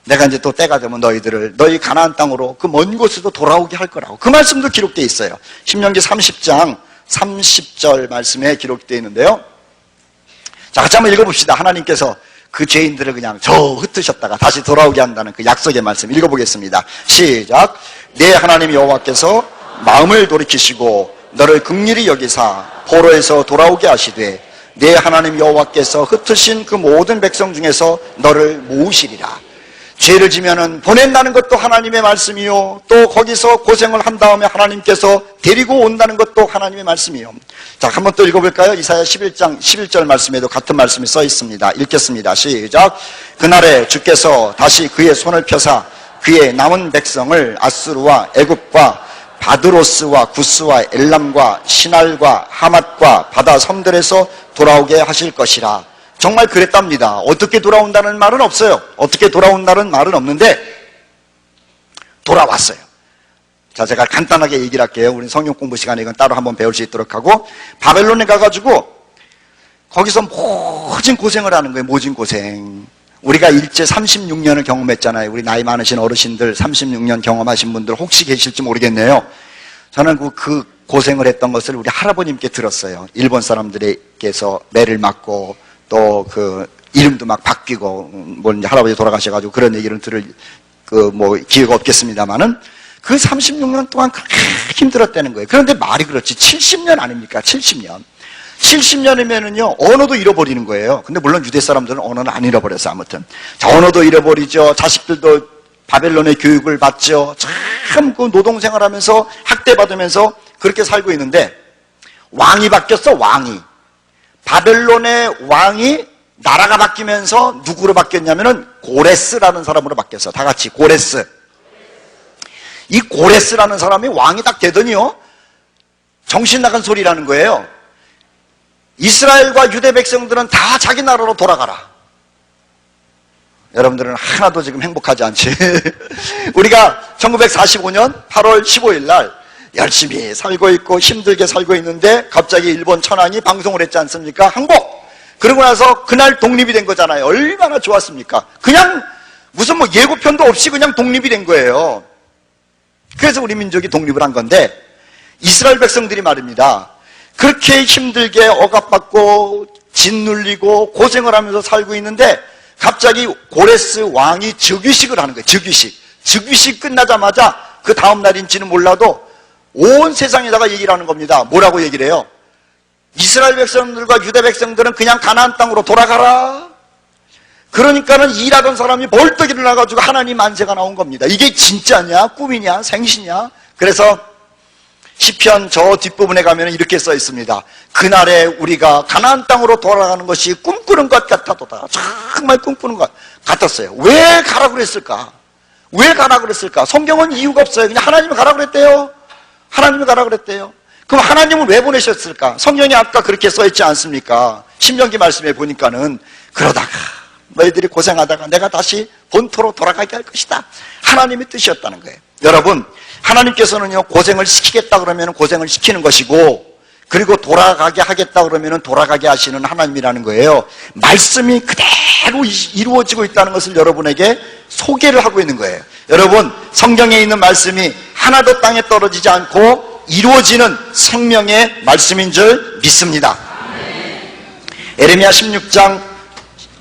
내가 이제 또 때가 되면 너희 가나안 땅으로 그 먼 곳에도 돌아오게 할 거라고. 그 말씀도 기록되어 있어요. 신명기 30장 30절 말씀에 기록되어 있는데요. 자, 같이 한번 읽어봅시다. 하나님께서 그 죄인들을 그냥 흩으셨다가 다시 돌아오게 한다는 그 약속의 말씀 읽어보겠습니다. 시작. 내 하나님 여호와께서 마음을 돌이키시고 너를 긍휼히 여기사 포로에서 돌아오게 하시되, 내 하나님 여호와께서 흩으신 그 모든 백성 중에서 너를 모으시리라. 죄를 지면은 보낸다는 것도 하나님의 말씀이요, 또 거기서 고생을 한 다음에 하나님께서 데리고 온다는 것도 하나님의 말씀이요. 자, 한번 또 읽어볼까요? 이사야 11장 11절 말씀에도 같은 말씀이 써 있습니다. 읽겠습니다. 시작. 그날에 주께서 다시 그의 손을 펴사 그의 남은 백성을 아수르와 애굽과 바드로스와 구스와 엘람과 시날과 하맛과 바다 섬들에서 돌아오게 하실 것이라. 정말 그랬답니다. 어떻게 돌아온다는 말은 없어요. 어떻게 돌아온다는 말은 없는데 돌아왔어요. 자, 제가 간단하게 얘기를 할게요. 우리 성경 공부 시간에 이건 따로 한번 배울 수 있도록 하고, 바벨론에 가가지고 거기서 모진 고생을 하는 거예요. 모진 고생. 우리가 일제 36년을 경험했잖아요. 우리 나이 많으신 어르신들 36년 경험하신 분들 혹시 계실지 모르겠네요. 저는 그 고생을 했던 것을 우리 할아버님께 들었어요. 일본 사람들에게서 매를 맞고 또 그 이름도 막 바뀌고, 이제 할아버지 돌아가셔가지고 그런 얘기를 들을 기회가 없겠습니다만은, 그 36년 동안 그렇게 힘들었다는 거예요. 그런데 말이 그렇지, 70년 아닙니까? 70년. 70년이면은요, 언어도 잃어버리는 거예요. 근데 물론 유대 사람들은 언어는 안 잃어버렸어, 아무튼. 자, 언어도 잃어버리죠. 자식들도 바벨론의 교육을 받죠. 참 그 노동생활 하면서 학대받으면서 그렇게 살고 있는데, 왕이 바뀌었어, 왕이. 바벨론의 왕이 나라가 바뀌면서 누구로 바뀌었냐면은 고레스라는 사람으로 바뀌었어. 다 같이 고레스. 이 고레스라는 사람이 왕이 딱 되더니요, 정신 나간 소리라는 거예요. 이스라엘과 유대 백성들은 다 자기 나라로 돌아가라. 여러분들은 하나도 지금 행복하지 않지? 우리가 1945년 8월 15일 날 열심히 살고 있고 힘들게 살고 있는데 갑자기 일본 천황이 방송을 했지 않습니까? 항복! 그러고 나서 그날 독립이 된 거잖아요. 얼마나 좋았습니까? 그냥 무슨 뭐 예고편도 없이 그냥 독립이 된 거예요. 그래서 우리 민족이 독립을 한 건데, 이스라엘 백성들이 말입니다, 그렇게 힘들게 억압받고 짓눌리고 고생을 하면서 살고 있는데 갑자기 고레스 왕이 즉위식을 하는 거예요. 즉위식 끝나자마자 그 다음 날인지는 몰라도 온 세상에다가 얘기를 하는 겁니다. 뭐라고 얘기를 해요? 이스라엘 백성들과 유대 백성들은 그냥 가나안 땅으로 돌아가라. 그러니까는 일하던 사람이 벌떡 일어나가지고 하나님 만세가 나온 겁니다. 이게 진짜냐 꿈이냐 생시냐. 그래서 시편 저 뒷부분에 가면 이렇게 써 있습니다. 그날에 우리가 가나안 땅으로 돌아가는 것이 꿈꾸는 것 같았도다. 정말 꿈꾸는 것 같았어요. 왜 가라고 그랬을까? 왜 가라고 그랬을까? 성경은 이유가 없어요. 그냥 하나님이 가라고 그랬대요. 하나님이 가라고 그랬대요. 그럼 하나님은 왜 보내셨을까? 성경이 아까 그렇게 써 있지 않습니까? 신명기 말씀에 보니까는 그러다가 너희들이 고생하다가 내가 다시 본토로 돌아가게 할 것이다. 하나님의 뜻이었다는 거예요. 여러분, 하나님께서는요, 고생을 시키겠다 그러면 고생을 시키는 것이고, 그리고 돌아가게 하겠다 그러면 돌아가게 하시는 하나님이라는 거예요. 말씀이 그대로 이루어지고 있다는 것을 여러분에게 소개를 하고 있는 거예요. 여러분, 성경에 있는 말씀이 하나도 땅에 떨어지지 않고 이루어지는 생명의 말씀인 줄 믿습니다. 에레미야 16장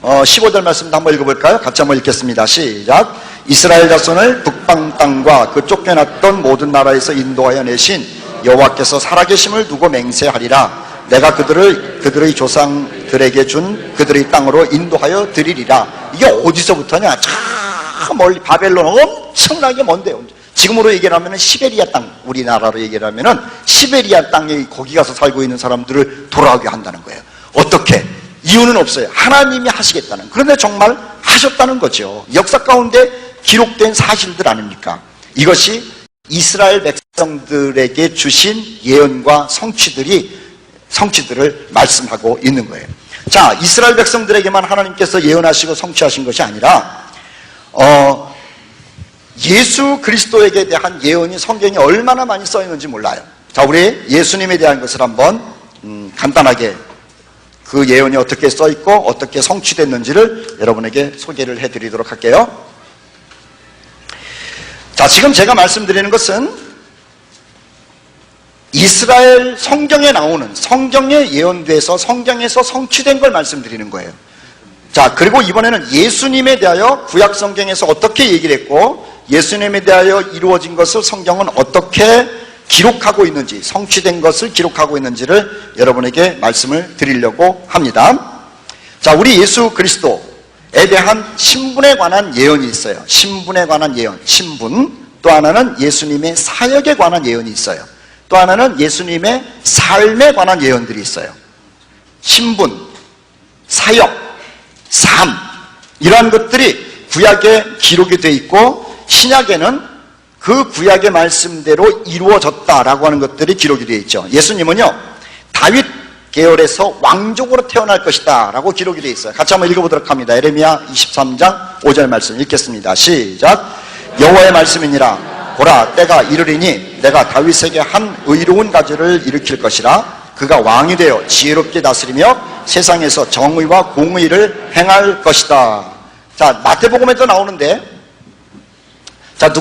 15절 말씀도 한번 읽어볼까요? 같이 한번 읽겠습니다. 시작. 이스라엘 자손을 북방 땅과 그 쫓겨났던 모든 나라에서 인도하여 내신 여호와께서 살아계심을 두고 맹세하리라. 내가 그들의 조상들에게 준 그들의 땅으로 인도하여 드리리라. 이게 어디서부터냐? 참 멀리 바벨론 엄청나게 먼데요. 지금으로 얘기를 하면 시베리아 땅, 우리나라로 얘기를 하면 시베리아 땅에 거기 가서 살고 있는 사람들을 돌아오게 한다는 거예요. 어떻게? 이유는 없어요. 하나님이 하시겠다는. 그런데 정말 하셨다는 거죠. 역사 가운데 기록된 사실들 아닙니까? 이것이 이스라엘 백성들에게 주신 예언과 성취들을 말씀하고 있는 거예요. 자, 이스라엘 백성들에게만 하나님께서 예언하시고 성취하신 것이 아니라 예수 그리스도에게 대한 예언이 성경에 얼마나 많이 써 있는지 몰라요. 자, 우리 예수님에 대한 것을 한번 간단하게 그 예언이 어떻게 써 있고 어떻게 성취됐는지를 여러분에게 소개를 해드리도록 할게요. 자, 지금 제가 말씀드리는 것은 이스라엘 성경에 나오는, 성경에 예언돼서 성경에서 성취된 걸 말씀드리는 거예요. 자, 그리고 이번에는 예수님에 대하여 구약 성경에서 어떻게 얘기를 했고 예수님에 대하여 이루어진 것을 성경은 어떻게 기록하고 있는지, 성취된 것을 기록하고 있는지를 여러분에게 말씀을 드리려고 합니다. 자, 우리 예수 그리스도에 대한 신분에 관한 예언이 있어요. 신분에 관한 예언, 신분. 또 하나는 예수님의 사역에 관한 예언이 있어요. 또 하나는 예수님의 삶에 관한 예언들이 있어요. 신분, 사역, 삶, 이러한 것들이 구약에 기록이 되어 있고 신약에는 그 구약의 말씀대로 이루어졌다라고 하는 것들이 기록이 되어 있죠. 예수님은요, 다윗 계열에서 왕족으로 태어날 것이다 라고 기록이 되어 있어요. 같이 한번 읽어보도록 합니다. 에레미야 23장 5절 말씀 읽겠습니다. 시작. 여호와의 말씀이니라. 보라, 때가 이르리니 내가 다윗에게 한 의로운 가지를 일으킬 것이라. 그가 왕이 되어 지혜롭게 다스리며 세상에서 정의와 공의를 행할 것이다. 자, 마태복음에도 나오는데, 자,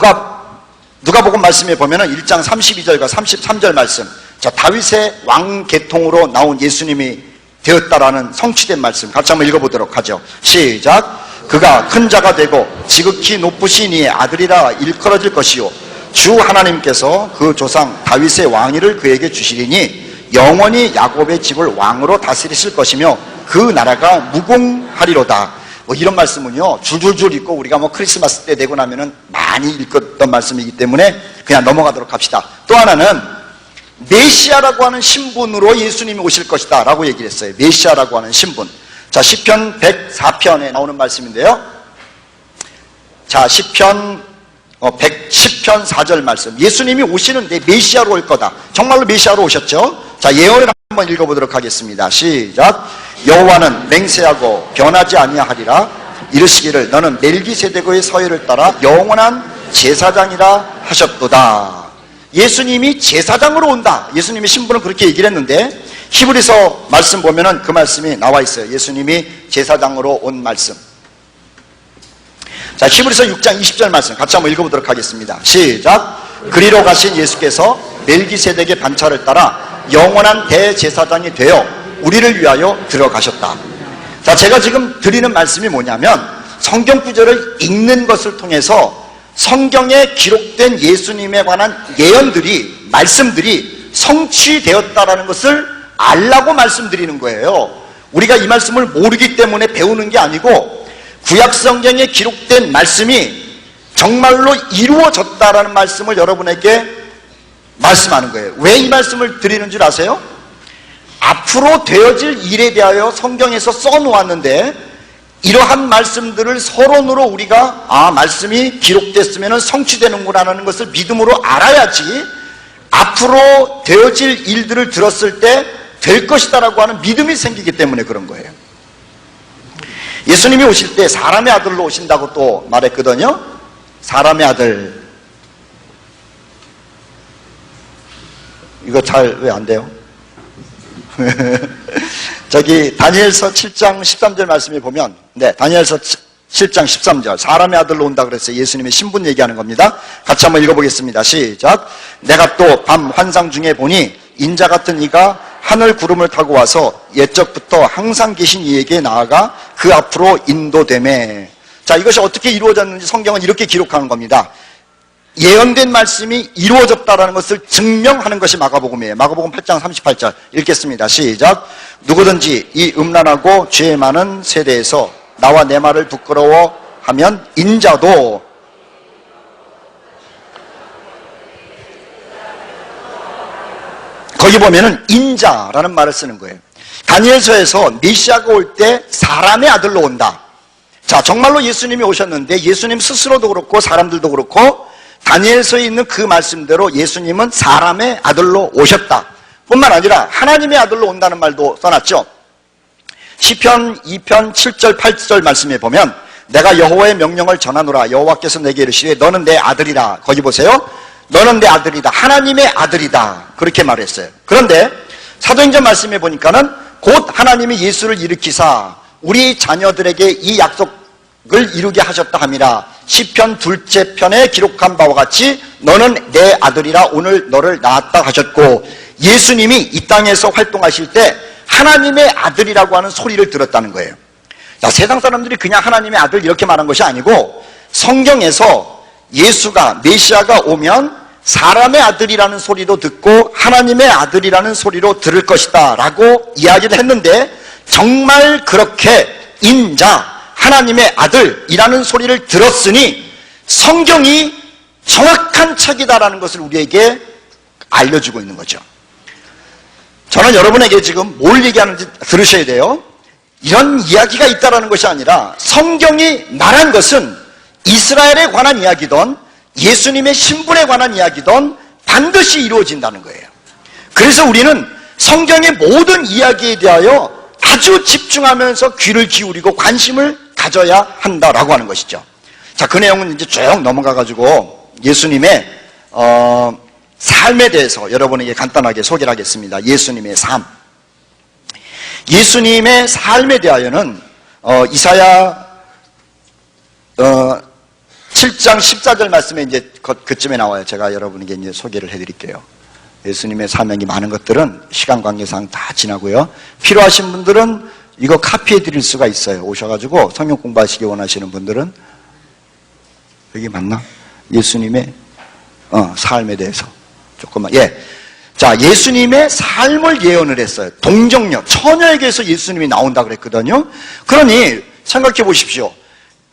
누가복음 말씀에 보면은 1장 32절과 33절 말씀. 자, 다윗의 왕 계통으로 나온 예수님이 되었다라는 성취된 말씀 같이 한번 읽어보도록 하죠. 시작. 그가 큰 자가 되고 지극히 높으신 이의 아들이라 일컬어질 것이요 주 하나님께서 그 조상 다윗의 왕위를 그에게 주시리니 영원히 야곱의 집을 왕으로 다스리실 것이며 그 나라가 무궁하리로다. 뭐 이런 말씀은요 줄줄줄 읽고 우리가 뭐 크리스마스 때 되고 나면은 많이 읽었던 말씀이기 때문에 그냥 넘어가도록 합시다. 또 하나는 메시아라고 하는 신분으로 예수님이 오실 것이다 라고 얘기를 했어요. 메시아라고 하는 신분. 자, 시편 104편에 나오는 말씀인데요. 자, 시편 110편 4절 말씀. 예수님이 오시는데 메시아로 올 거다. 정말로 메시아로 오셨죠? 자, 예언을 한번 읽어보도록 하겠습니다. 시작. 여호와는 맹세하고 변하지 아니하리라. 이르시기를 너는 멜기세덱의 서열을 따라 영원한 제사장이라 하셨도다. 예수님이 제사장으로 온다. 예수님의 신분은 그렇게 얘기를 했는데 히브리서 말씀 보면은 그 말씀이 나와 있어요. 예수님이 제사장으로 온 말씀. 자, 히브리서 6장 20절 말씀 같이 한번 읽어보도록 하겠습니다. 시작. 그리로 가신 예수께서 멜기세덱의 반차를 따라 영원한 대제사장이 되어 우리를 위하여 들어가셨다. 자, 제가 지금 드리는 말씀이 뭐냐면 성경 구절을 읽는 것을 통해서 성경에 기록된 예수님에 관한 예언들이, 말씀들이 성취되었다라는 것을 알라고 말씀드리는 거예요. 우리가 이 말씀을 모르기 때문에 배우는 게 아니고 구약 성경에 기록된 말씀이 정말로 이루어졌다라는 말씀을 여러분에게 말씀하는 거예요. 왜 이 말씀을 드리는 줄 아세요? 앞으로 되어질 일에 대하여 성경에서 써놓았는데 이러한 말씀들을 서론으로 우리가 말씀이 기록됐으면 성취되는구나라는 것을 믿음으로 알아야지 앞으로 되어질 일들을 들었을 때 될 것이다라고 하는 믿음이 생기기 때문에 그런 거예요. 예수님이 오실 때 사람의 아들로 오신다고 또 말했거든요. 사람의 아들. 이거 잘 왜 안 돼요? 저기 다니엘서 7장 13절 말씀에 보면 다니엘서 7장 13절 사람의 아들로 온다 그랬어요. 예수님의 신분 얘기하는 겁니다. 같이 한번 읽어보겠습니다. 시작. 내가 또 밤 환상 중에 보니 인자 같은 이가 하늘 구름을 타고 와서 옛적부터 항상 계신 이에게 나아가 그 앞으로 인도되매. 자, 이것이 어떻게 이루어졌는지 성경은 이렇게 기록하는 겁니다. 예언된 말씀이 이루어졌다는 것을 증명하는 것이 마가복음이에요. 마가복음 8장 38절 읽겠습니다. 시작. 누구든지 이 음란하고 죄 많은 세대에서 나와 내 말을 부끄러워하면 인자도 거기 보면은 인자라는 말을 쓰는 거예요. 다니엘서에서 메시아가 올 때 사람의 아들로 온다. 자, 정말로 예수님이 오셨는데 예수님 스스로도 그렇고 사람들도 그렇고 다니엘서에 있는 그 말씀대로 예수님은 사람의 아들로 오셨다. 뿐만 아니라 하나님의 아들로 온다는 말도 써놨죠. 시편 2편 7절 8절 말씀에 보면 내가 여호와의 명령을 전하노라. 여호와께서 내게 이르시되 너는 내 아들이라. 거기 보세요. 너는 내 아들이다. 하나님의 아들이다. 그렇게 말했어요. 그런데 사도행전 말씀에 보니까는 곧 하나님이 예수를 일으키사 우리 자녀들에게 이 약속을 이루게 하셨다 함이라. 시편 2째 편에 기록한 바와 같이 너는 내 아들이라 오늘 너를 낳았다 하셨고 예수님이 이 땅에서 활동하실 때 하나님의 아들이라고 하는 소리를 들었다는 거예요. 자, 세상 사람들이 그냥 하나님의 아들 이렇게 말한 것이 아니고 성경에서 예수가 메시아가 오면 사람의 아들이라는 소리도 듣고 하나님의 아들이라는 소리로 들을 것이다 라고 이야기를 했는데 정말 그렇게 인자 하나님의 아들이라는 소리를 들었으니 성경이 정확한 책이다라는 것을 우리에게 알려주고 있는 거죠. 저는 여러분에게 지금 뭘 얘기하는지 들으셔야 돼요. 이런 이야기가 있다라는 것이 아니라 성경이 말한 것은 이스라엘에 관한 이야기든 예수님의 신분에 관한 이야기든 반드시 이루어진다는 거예요. 그래서 우리는 성경의 모든 이야기에 대하여 아주 집중하면서 귀를 기울이고 관심을 가져야 한다라고 하는 것이죠. 자, 그 내용은 이제 쭉 넘어가가지고 예수님의 삶에 대해서 여러분에게 간단하게 소개를 하겠습니다. 예수님의 삶. 예수님의 삶에 대하여는 이사야 7장 14절 말씀에 이제 그쯤에 나와요. 제가 여러분에게 이제 소개를 해드릴게요. 예수님의 사명이 많은 것들은 시간 관계상 다 지나고요. 필요하신 분들은 이거 카피해 드릴 수가 있어요. 오셔가지고 성경 공부하시기 원하시는 분들은 여기 맞나? 예수님의 삶에 대해서 조금만. 자, 예수님의 삶을 예언을 했어요. 동정녀, 처녀에게서 예수님이 나온다 그랬거든요. 그러니 생각해 보십시오.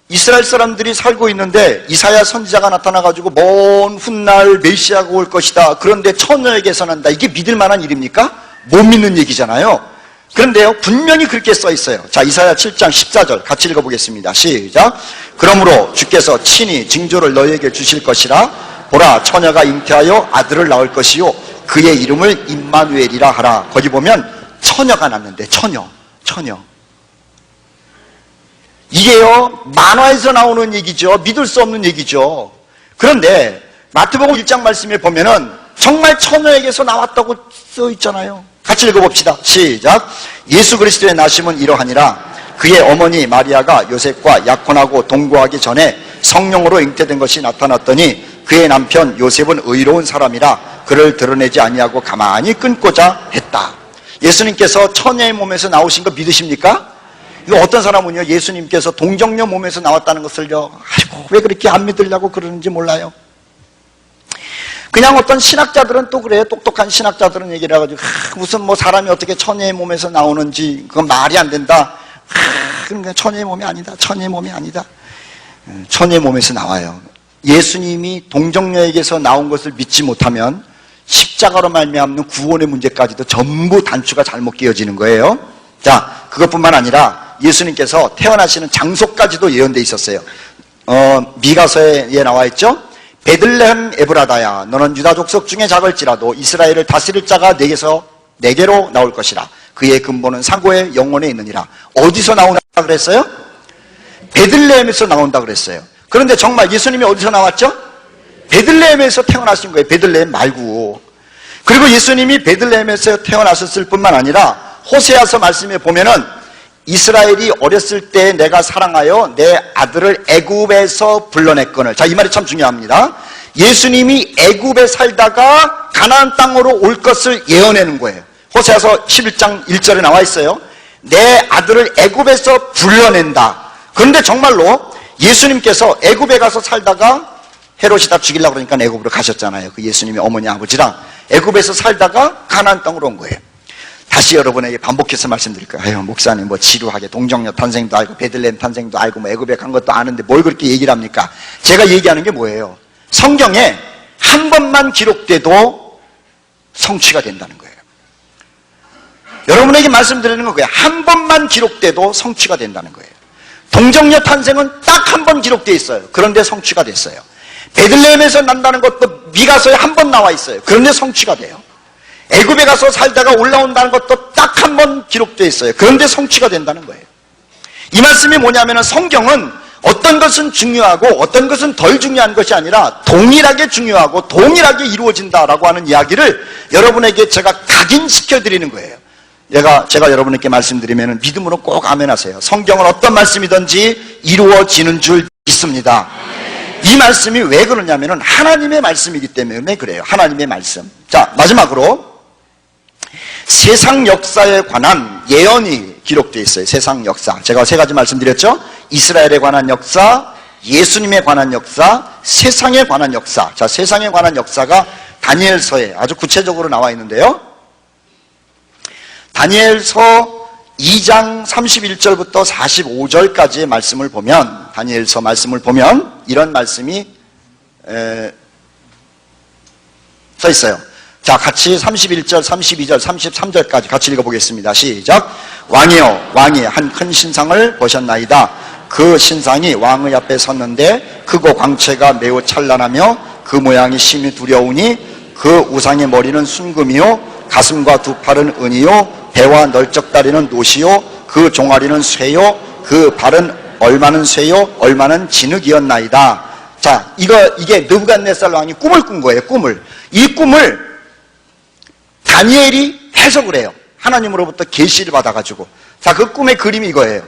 이스라엘 사람들이 살고 있는데 이사야 선지자가 나타나가지고 먼 훗날 메시아가 올 것이다. 그런데 처녀에게서 난다. 이게 믿을 만한 일입니까? 못 믿는 얘기잖아요. 그런데요, 분명히 그렇게 써 있어요. 자, 이사야 7장 14절 같이 읽어보겠습니다. 시작. 그러므로 주께서 친히 징조를 너희에게 주실 것이라. 보라, 처녀가 잉태하여 아들을 낳을 것이요 그의 이름을 임마누엘이라 하라. 거기 보면 처녀가 낳는데, 처녀. 이게요, 만화에서 나오는 얘기죠. 믿을 수 없는 얘기죠. 그런데 마태복음 1장 말씀에 보면은 정말 처녀에게서 나왔다고 써 있잖아요. 같이 읽어봅시다. 시작. 예수 그리스도의 나심은 이러하니라. 그의 어머니 마리아가 요셉과 약혼하고 동거하기 전에 성령으로 잉태된 것이 나타났더니 그의 남편 요셉은 의로운 사람이라 그를 드러내지 아니하고 가만히 끊고자 했다. 예수님께서 처녀의 몸에서 나오신 거 믿으십니까? 이거 어떤 사람은요, 예수님께서 동정녀 몸에서 나왔다는 것을요, 아이고 왜 그렇게 안 믿으려고 그러는지 몰라요. 그냥 어떤 신학자들은 또 그래요. 똑똑한 신학자들은 얘기를 해가지고 무슨 뭐 사람이 어떻게 처녀의 몸에서 나오는지 그건 말이 안 된다. 그러니까 처녀의 몸이 아니다. 처녀의 몸이 아니다. 처녀의 몸에서 나와요. 예수님이 동정녀에게서 나온 것을 믿지 못하면 십자가로 말미암는 구원의 문제까지도 전부 단추가 잘못 끼어지는 거예요. 자, 그것뿐만 아니라 예수님께서 태어나시는 장소까지도 예언되어 있었어요. 미가서에 나와 있죠. 베들레헴 에브라다야, 너는 유다 족속 중에 작을지라도 이스라엘을 다스릴 자가 내게로 나올 것이라. 그의 근본은 상고의 영혼에 있느니라. 어디서 나오나 그랬어요? 베들레헴에서 나온다 그랬어요. 그런데 정말 예수님이 어디서 나왔죠? 베들레헴에서 태어나신 거예요. 베들레헴 말고. 그리고 예수님이 베들레헴에서 태어나셨을 뿐만 아니라 호세아서 말씀에 보면은 이스라엘이 어렸을 때 내가 사랑하여 내 아들을 애굽에서 불러냈거늘. 자, 이 말이 참 중요합니다. 예수님이 애굽에 살다가 가나안 땅으로 올 것을 예언하는 거예요. 호세아서 11장 1절에 나와 있어요. 내 아들을 애굽에서 불러낸다. 그런데 정말로 예수님께서 애굽에 가서 살다가 헤롯이 다 죽이려고 그러니까 애굽으로 가셨잖아요. 그 예수님의 어머니 아버지랑 애굽에서 살다가 가나안 땅으로 온 거예요. 다시 여러분에게 반복해서 말씀드릴 거예요. 아유, 목사님 뭐 지루하게 동정녀 탄생도 알고 베들레헴 탄생도 알고 뭐 애굽에 간 것도 아는데 뭘 그렇게 얘기를 합니까? 제가 얘기하는 게 뭐예요? 성경에 한 번만 기록돼도 성취가 된다는 거예요. 여러분에게 말씀드리는 건 그거예요. 한 번만 기록돼도 성취가 된다는 거예요. 동정녀 탄생은 딱 한 번 기록되어 있어요. 그런데 성취가 됐어요. 베들레헴에서 난다는 것도 미가서에 한 번 나와 있어요. 그런데 성취가 돼요. 애굽에 가서 살다가 올라온다는 것도 딱 한 번 기록되어 있어요. 그런데 성취가 된다는 거예요. 이 말씀이 뭐냐면 성경은 어떤 것은 중요하고 어떤 것은 덜 중요한 것이 아니라 동일하게 중요하고 동일하게 이루어진다라고 하는 이야기를 여러분에게 제가 각인시켜 드리는 거예요. 제가 여러분에게 말씀드리면 믿음으로 꼭 아멘하세요. 성경은 어떤 말씀이든지 이루어지는 줄 믿습니다. 이 말씀이 왜 그러냐면 하나님의 말씀이기 때문에 그래요. 하나님의 말씀. 자, 마지막으로 세상 역사에 관한 예언이 기록되어 있어요. 세상 역사. 제가 세 가지 말씀드렸죠. 이스라엘에 관한 역사, 예수님에 관한 역사, 세상에 관한 역사. 자, 세상에 관한 역사가 다니엘서에 아주 구체적으로 나와 있는데요. 다니엘서 2장 31절부터 45절까지의 말씀을 보면, 다니엘서 말씀을 보면 이런 말씀이 써 있어요. 자, 같이 31절, 32절, 33절까지 같이 읽어보겠습니다. 시작. 왕이여, 왕이 한 큰 신상을 보셨나이다. 그 신상이 왕의 앞에 섰는데 크고 광채가 매우 찬란하며 그 모양이 심히 두려우니 그 우상의 머리는 순금이요 가슴과 두 팔은 은이요 배와 널쩍다리는 노시요 그 종아리는 쇠요 그 발은 얼마는 쇠요 얼마는 진흙이었나이다. 자, 이게 느부갓네살 왕이 꿈을 꾼 거예요. 꿈을. 이 꿈을 다니엘이 해석을 해요. 하나님으로부터 계시를 받아가지고. 자, 그 꿈의 그림이 이거예요.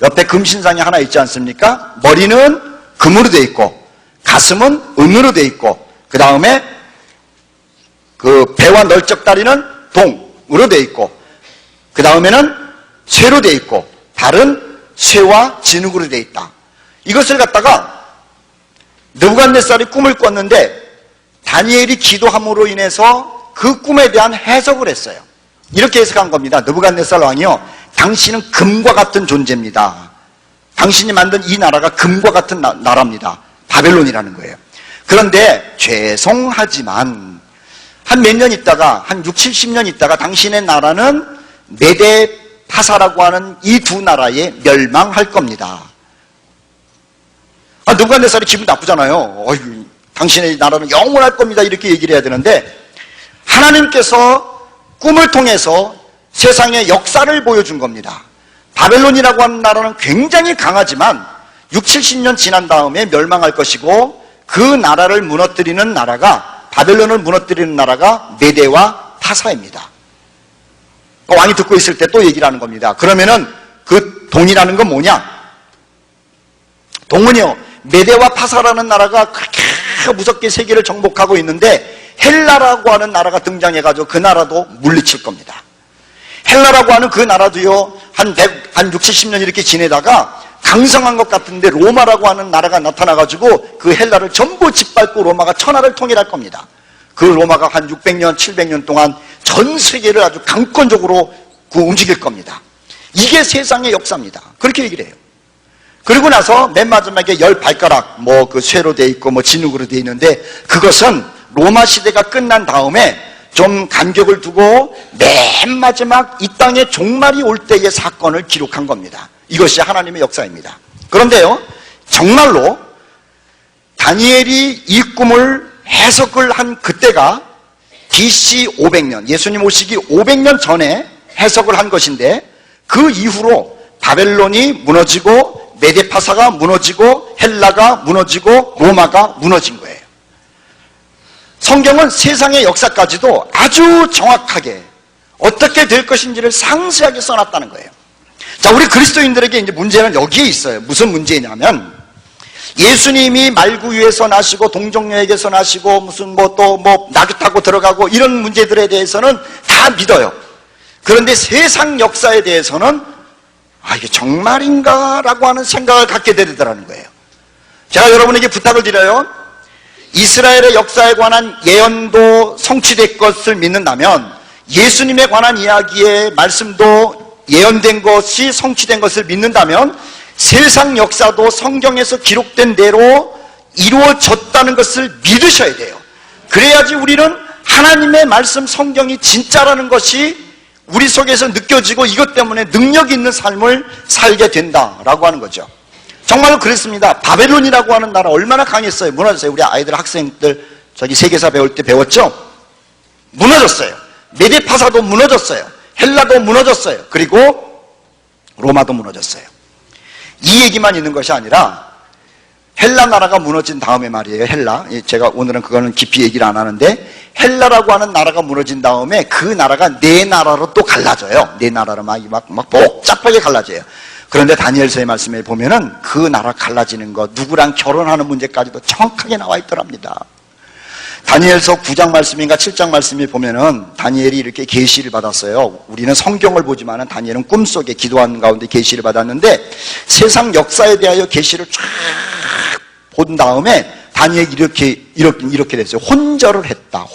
옆에 금신상이 하나 있지 않습니까? 머리는 금으로 돼 있고 가슴은 은으로 돼 있고 그 다음에 그 배와 널쩍다리는 동으로 돼 있고 그 다음에는 쇠로 돼 있고 발은 쇠와 진흙으로 돼 있다. 이것을 갖다가 느부갓네살이 꿈을 꿨는데 다니엘이 기도함으로 인해서 그 꿈에 대한 해석을 했어요. 이렇게 해석한 겁니다. 느부갓네살 왕이요, 당신은 금과 같은 존재입니다. 당신이 만든 이 나라가 금과 같은 나라입니다. 바벨론이라는 거예요. 그런데 죄송하지만 한 몇 년 있다가 한 60, 70년 있다가 당신의 나라는 메데 파사라고 하는 이 두 나라에 멸망할 겁니다. 느부갓네살이 기분 나쁘잖아요. 당신의 나라는 영원할 겁니다. 이렇게 얘기를 해야 되는데 하나님께서 꿈을 통해서 세상의 역사를 보여준 겁니다. 바벨론이라고 하는 나라는 굉장히 강하지만 60-70년 지난 다음에 멸망할 것이고 그 나라를 무너뜨리는 나라가 바벨론을 무너뜨리는 나라가 메데와 파사입니다. 왕이 듣고 있을 때 또 얘기를 하는 겁니다. 그러면은 그 동이라는 건 뭐냐? 동은요, 메데와 파사라는 나라가 그렇게 무섭게 세계를 정복하고 있는데 헬라라고 하는 나라가 등장해가지고 그 나라도 물리칠 겁니다. 헬라라고 하는 그 나라도요, 한 60-70년 이렇게 지내다가 강성한 것 같은데 로마라고 하는 나라가 나타나가지고 그 헬라를 전부 짓밟고 로마가 천하를 통일할 겁니다. 그 로마가 한 600년, 700년 동안 전 세계를 아주 강권적으로 움직일 겁니다. 이게 세상의 역사입니다. 그렇게 얘기를 해요. 그리고 나서 맨 마지막에 10발가락, 그 쇠로 돼 있고 진흙으로 돼 있는데 그것은 로마 시대가 끝난 다음에 좀 간격을 두고 맨 마지막 이 땅에 종말이 올 때의 사건을 기록한 겁니다. 이것이 하나님의 역사입니다. 그런데요, 정말로 다니엘이 이 꿈을 해석을 한 그때가 BC 500년, 예수님 오시기 500년 전에 해석을 한 것인데 그 이후로 바벨론이 무너지고 메데파사가 무너지고 헬라가 무너지고 로마가 무너진 거예요. 성경은 세상의 역사까지도 아주 정확하게 어떻게 될 것인지를 상세하게 써놨다는 거예요. 자, 우리 그리스도인들에게 이제 문제는 여기에 있어요. 무슨 문제냐면 예수님이 말구 위에서 나시고 동정녀에게서 나시고 무슨 낙이 타고 들어가고 이런 문제들에 대해서는 다 믿어요. 그런데 세상 역사에 대해서는 이게 정말인가? 라고 하는 생각을 갖게 되더라는 거예요. 제가 여러분에게 부탁을 드려요. 이스라엘의 역사에 관한 예언도 성취될 것을 믿는다면 예수님에 관한 이야기의 말씀도 예언된 것이 성취된 것을 믿는다면 세상 역사도 성경에서 기록된 대로 이루어졌다는 것을 믿으셔야 돼요. 그래야지 우리는 하나님의 말씀 성경이 진짜라는 것이 우리 속에서 느껴지고 이것 때문에 능력 있는 삶을 살게 된다라고 하는 거죠. 정말로 그랬습니다. 바벨론이라고 하는 나라 얼마나 강했어요. 무너졌어요. 우리 아이들 학생들 세계사 배울 때 배웠죠. 무너졌어요. 메데파사도 무너졌어요. 헬라도 무너졌어요. 그리고 로마도 무너졌어요. 이 얘기만 있는 것이 아니라 헬라 나라가 무너진 다음에 말이에요. 헬라, 제가 오늘은 그거는 깊이 얘기를 안 하는데 헬라라고 하는 나라가 무너진 다음에 그 나라가 네 나라로 또 갈라져요. 네 나라로 막 복잡하게 갈라져요. 그런데 다니엘서의 말씀에 보면은 그 나라 갈라지는 것, 누구랑 결혼하는 문제까지도 정확하게 나와 있더랍니다. 다니엘서 9장 말씀인가 7장 말씀에 보면은 다니엘이 이렇게 계시를 받았어요. 우리는 성경을 보지만은 다니엘은 꿈속에 기도하는 가운데 계시를 받았는데 세상 역사에 대하여 계시를 쫙 본 다음에 다니엘이 이렇게 됐어요. 혼절을 했다.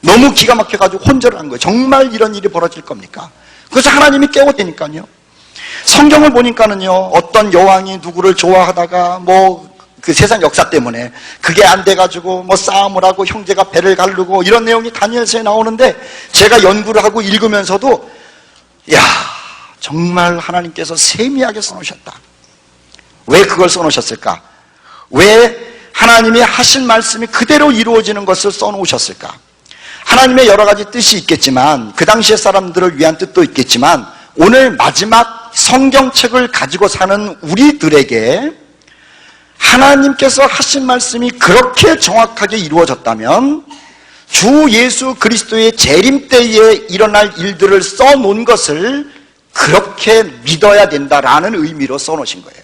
너무 기가 막혀가지고 혼절을 한 거예요. 정말 이런 일이 벌어질 겁니까? 그래서 하나님이 깨웠다니까요. 성경을 보니까는요, 어떤 여왕이 누구를 좋아하다가 그 세상 역사 때문에 그게 안 돼가지고 싸움을 하고 형제가 배를 가르고 이런 내용이 다니엘서에 나오는데 제가 연구를 하고 읽으면서도 정말 하나님께서 세미하게 써놓으셨다. 왜 그걸 써놓으셨을까? 왜 하나님이 하신 말씀이 그대로 이루어지는 것을 써놓으셨을까? 하나님의 여러 가지 뜻이 있겠지만 그 당시의 사람들을 위한 뜻도 있겠지만 오늘 마지막 성경책을 가지고 사는 우리들에게 하나님께서 하신 말씀이 그렇게 정확하게 이루어졌다면 주 예수 그리스도의 재림 때에 일어날 일들을 써놓은 것을 그렇게 믿어야 된다라는 의미로 써놓으신 거예요.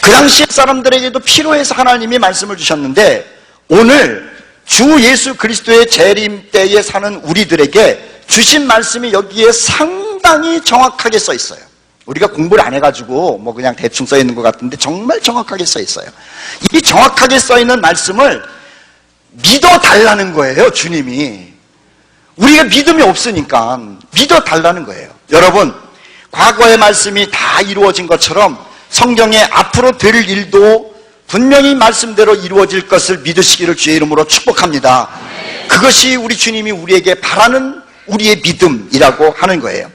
그 당시 사람들에게도 필요해서 하나님이 말씀을 주셨는데 오늘 주 예수 그리스도의 재림 때에 사는 우리들에게 주신 말씀이 여기에 상당히 정확하게 써 있어요. 우리가 공부를 안 해가지고 그냥 대충 써 있는 것 같은데 정말 정확하게 써 있어요. 이 정확하게 써 있는 말씀을 믿어달라는 거예요, 주님이. 우리가 믿음이 없으니까 믿어달라는 거예요. 여러분, 과거의 말씀이 다 이루어진 것처럼 성경에 앞으로 될 일도 분명히 말씀대로 이루어질 것을 믿으시기를 주의 이름으로 축복합니다. 그것이 우리 주님이 우리에게 바라는 우리의 믿음이라고 하는 거예요.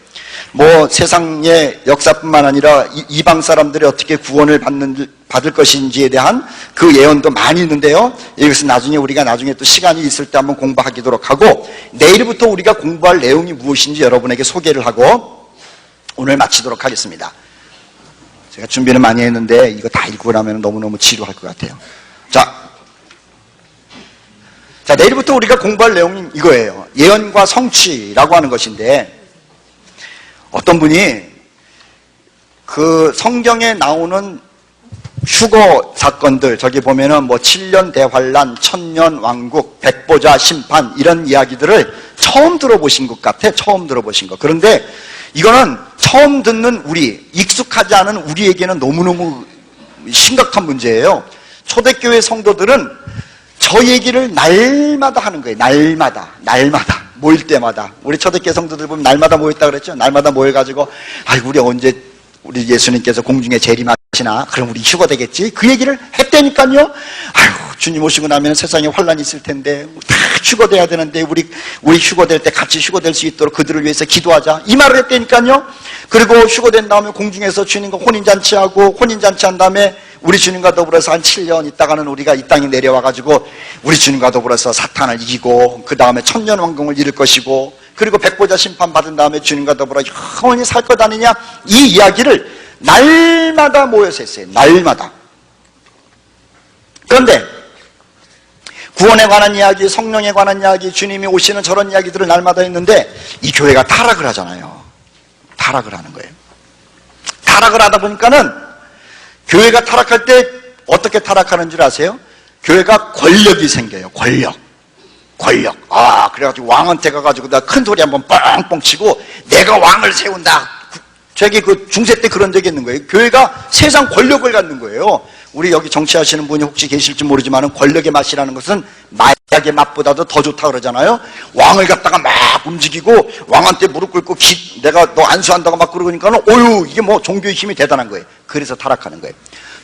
뭐 세상의 역사뿐만 아니라 이방 사람들이 어떻게 구원을 받을 것인지에 대한 그 예언도 많이 있는데요. 이것은 우리가 나중에 또 시간이 있을 때 한번 공부하도록 하고, 내일부터 우리가 공부할 내용이 무엇인지 여러분에게 소개를 하고 오늘 마치도록 하겠습니다. 제가 준비는 많이 했는데 이거 다 읽고 나면 너무너무 지루할 것 같아요. 자, 내일부터 우리가 공부할 내용은 이거예요. 예언과 성취라고 하는 것인데, 어떤 분이 그 성경에 나오는 휴거 사건들, 저기 보면은 뭐 7년 대환란, 천년 왕국, 백보자 심판, 이런 이야기들을 처음 들어보신 것 같아. 처음 들어보신 거. 그런데 이거는 처음 듣는 우리, 익숙하지 않은 우리에게는 너무너무 심각한 문제예요. 초대교회 성도들은 저 얘기를 날마다 하는 거예요. 날마다 모일 때마다. 우리 초대교회 성도들 보면 날마다 모였다 그랬죠. 날마다 모여가지고 아이고 우리 언제 우리 예수님께서 공중에 재림하시나, 그럼 우리 휴거 되겠지, 그 얘기를 했다니까요. 아이고 주님 오시고 나면 세상에 환란이 있을 텐데 다 휴거돼야 되는데 우리 휴거될 때 같이 휴거될 수 있도록 그들을 위해서 기도하자, 이 말을 했다니까요. 그리고 휴거된 다음에 공중에서 주님과 혼인잔치하고, 혼인잔치한 다음에 우리 주님과 더불어서 한 7년 있다가는 우리가 이 땅에 내려와가지고 우리 주님과 더불어서 사탄을 이기고, 그 다음에 천년왕국을 이룰 것이고, 그리고 백보자 심판 받은 다음에 주님과 더불어 영원히 살 것 아니냐, 이 이야기를 날마다 모여서 했어요. 날마다. 그런데 구원에 관한 이야기, 성령에 관한 이야기, 주님이 오시는 저런 이야기들을 날마다 했는데 이 교회가 타락을 하잖아요. 타락을 하는 거예요. 타락을 하다 보니까는 교회가 타락할 때 어떻게 타락하는 줄 아세요? 교회가 권력이 생겨요. 권력. 그래가지고 왕한테 가가지고 나 큰 소리 한번 뻥뻥 치고 내가 왕을 세운다. 저기 그 중세 때 그런 적이 있는 거예요. 교회가 세상 권력을 갖는 거예요. 우리 여기 정치하시는 분이 혹시 계실지 모르지만 권력의 맛이라는 것은 마약의 맛보다도 더 좋다 그러잖아요. 왕을 갖다가 막 움직이고 왕한테 무릎 꿇고 내가 너 안수한다고 막 그러니까는 어유 이게 뭐 종교의 힘이 대단한 거예요. 그래서 타락하는 거예요.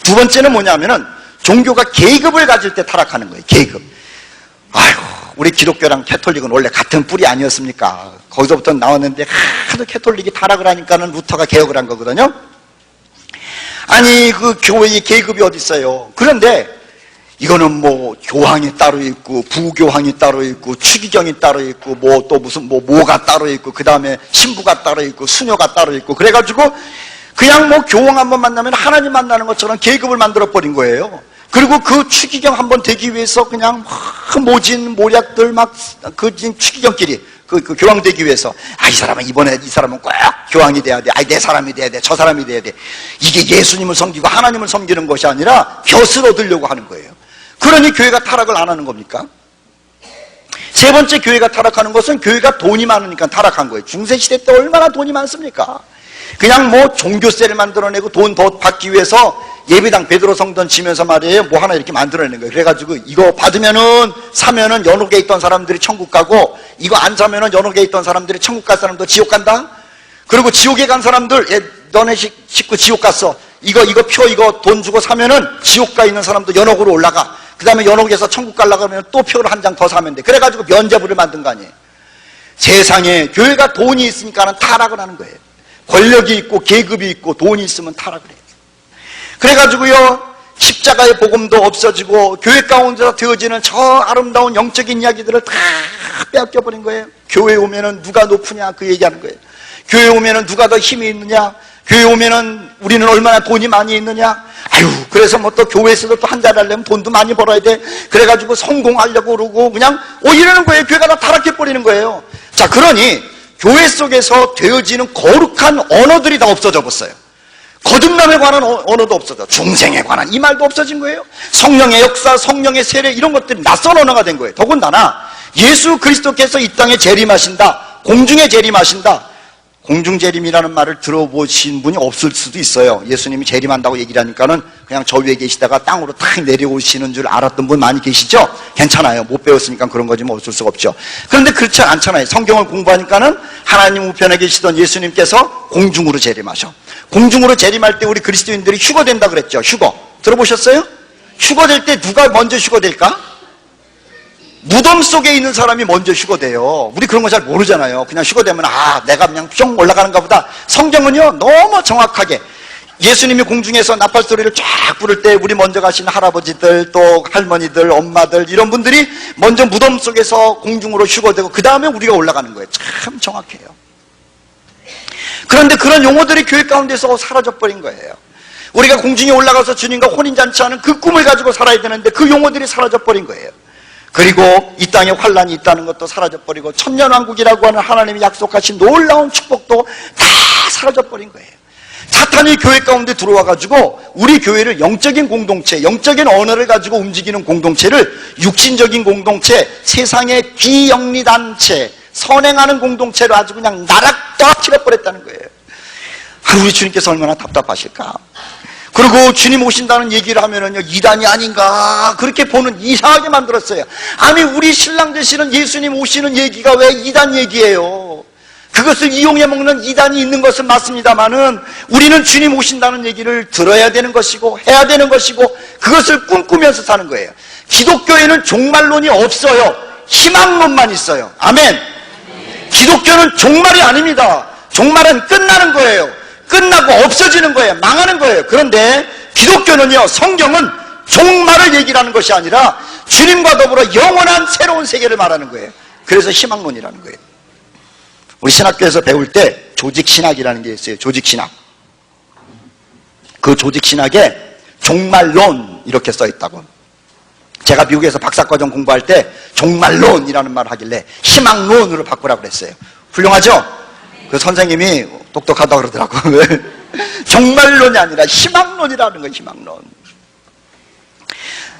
두 번째는 뭐냐면은 종교가 계급을 가질 때 타락하는 거예요. 계급. 아이고 우리 기독교랑 캐톨릭은 원래 같은 뿌리 아니었습니까? 거기서부터 나왔는데 하도 캐톨릭이 타락을 하니까는 루터가 개혁을 한 거거든요. 아니 그 교회의 계급이 어디 있어요? 그런데 이거는 뭐 교황이 따로 있고 부교황이 따로 있고 추기경이 따로 있고 뭐 또 무슨 모가 따로 있고 그 다음에 신부가 따로 있고 수녀가 따로 있고, 그래가지고 그냥 뭐 교황 한번 만나면 하나님 만나는 것처럼 계급을 만들어 버린 거예요. 그리고 그 추기경 한번 되기 위해서 그냥 모진 모략들 막 그 추기경끼리 그 교황 되기 위해서 이 사람은 이번에 이 사람은 꼭 교황이 돼야 돼. 내 사람이 돼야 돼. 저 사람이 돼야 돼. 이게 예수님을 섬기고 하나님을 섬기는 것이 아니라 벼슬 얻으려고 하는 거예요. 그러니 교회가 타락을 안 하는 겁니까? 세 번째 교회가 타락하는 것은 교회가 돈이 많으니까 타락한 거예요. 중세시대 때 얼마나 돈이 많습니까? 그냥 뭐 종교세를 만들어내고 돈 더 받기 위해서 예배당 베드로 성전 지면서 말이에요 뭐 하나 이렇게 만들어내는 거예요. 그래가지고 이거 받으면은 사면은 연옥에 있던 사람들이 천국 가고, 이거 안 사면은 연옥에 있던 사람들이 천국 갈 사람도 지옥 간다. 그리고 지옥에 간 사람들 너네 식구 지옥 갔어. 이거 돈 주고 사면은 지옥 가 있는 사람도 연옥으로 올라가. 그 다음에 연옥에서 천국 가려고 하면 또 표를 한 장 더 사면 돼. 그래가지고 면제부를 만든 거 아니에요. 세상에 교회가 돈이 있으니까는 타락을 하는 거예요. 권력이 있고 계급이 있고 돈이 있으면 타락을 해요. 그래가지고요 십자가의 복음도 없어지고 교회 가운데서 되어지는 저 아름다운 영적인 이야기들을 다 빼앗겨버린 거예요. 교회 오면은 누가 높으냐 그 얘기하는 거예요. 교회 오면은 누가 더 힘이 있느냐, 교회 오면은 우리는 얼마나 돈이 많이 있느냐. 그래서 뭐 또 교회에서도 또 한 자리 하려면 돈도 많이 벌어야 돼. 그래가지고 성공하려고 그러고 그냥 이러는 거예요. 교회가 다 타락해버리는 거예요. 자, 그러니 교회 속에서 되어지는 거룩한 언어들이 다 없어져 버렸어요. 거듭남에 관한 언어도 없어져. 중생에 관한 이 말도 없어진 거예요. 성령의 역사, 성령의 세례 이런 것들이 낯선 언어가 된 거예요. 더군다나 예수 그리스도께서 이 땅에 재림하신다, 공중에 재림하신다. 공중재림이라는 말을 들어보신 분이 없을 수도 있어요. 예수님이 재림한다고 얘기를 하니까는 그냥 저 위에 계시다가 땅으로 탁 내려오시는 줄 알았던 분 많이 계시죠? 괜찮아요. 못 배웠으니까 그런 거지 뭐 어쩔 수가 없죠. 그런데 그렇지 않잖아요. 성경을 공부하니까는 하나님 우편에 계시던 예수님께서 공중으로 재림하셔. 공중으로 재림할 때 우리 그리스도인들이 휴거된다 그랬죠. 휴거. 들어보셨어요? 휴거될 때 누가 먼저 휴거될까? 무덤 속에 있는 사람이 먼저 휴거돼요. 우리 그런 거 잘 모르잖아요. 그냥 휴거되면 내가 그냥 뿅 올라가는가 보다. 성경은요 너무 정확하게 예수님이 공중에서 나팔 소리를 쫙 부를 때 우리 먼저 가신 할아버지들 또 할머니들 엄마들 이런 분들이 먼저 무덤 속에서 공중으로 휴거되고 그 다음에 우리가 올라가는 거예요. 참 정확해요. 그런데 그런 용어들이 교회 가운데서 사라져버린 거예요. 우리가 공중에 올라가서 주님과 혼인잔치하는 그 꿈을 가지고 살아야 되는데 그 용어들이 사라져버린 거예요. 그리고 이 땅에 환란이 있다는 것도 사라져버리고 천년왕국이라고 하는 하나님이 약속하신 놀라운 축복도 다 사라져버린 거예요. 사탄이 교회 가운데 들어와가지고 우리 교회를 영적인 공동체, 영적인 언어를 가지고 움직이는 공동체를 육신적인 공동체, 세상의 비영리단체, 선행하는 공동체로 아주 그냥 나락 떨어뜨려버렸다는 거예요. 우리 주님께서 얼마나 답답하실까. 그리고 주님 오신다는 얘기를 하면은요, 이단이 아닌가 그렇게 보는 이상하게 만들었어요. 아니 우리 신랑 되시는 예수님 오시는 얘기가 왜 이단 얘기예요? 그것을 이용해 먹는 이단이 있는 것은 맞습니다만은 우리는 주님 오신다는 얘기를 들어야 되는 것이고 해야 되는 것이고 그것을 꿈꾸면서 사는 거예요. 기독교에는 종말론이 없어요. 희망론만 있어요. 아멘. 기독교는 종말이 아닙니다. 종말은 끝나는 거예요. 끝나고 없어지는 거예요. 망하는 거예요. 그런데 기독교는요, 성경은 종말을 얘기하는 것이 아니라 주님과 더불어 영원한 새로운 세계를 말하는 거예요. 그래서 희망론이라는 거예요. 우리 신학교에서 배울 때 조직신학이라는 게 있어요. 조직신학. 그 조직신학에 종말론 이렇게 써있다고. 제가 미국에서 박사과정 공부할 때 종말론이라는 말을 하길래 희망론으로 바꾸라고 그랬어요. 훌륭하죠? 그 선생님이 똑똑하다고 그러더라고요. 종말론이 아니라 희망론이라는 거예요. 희망론.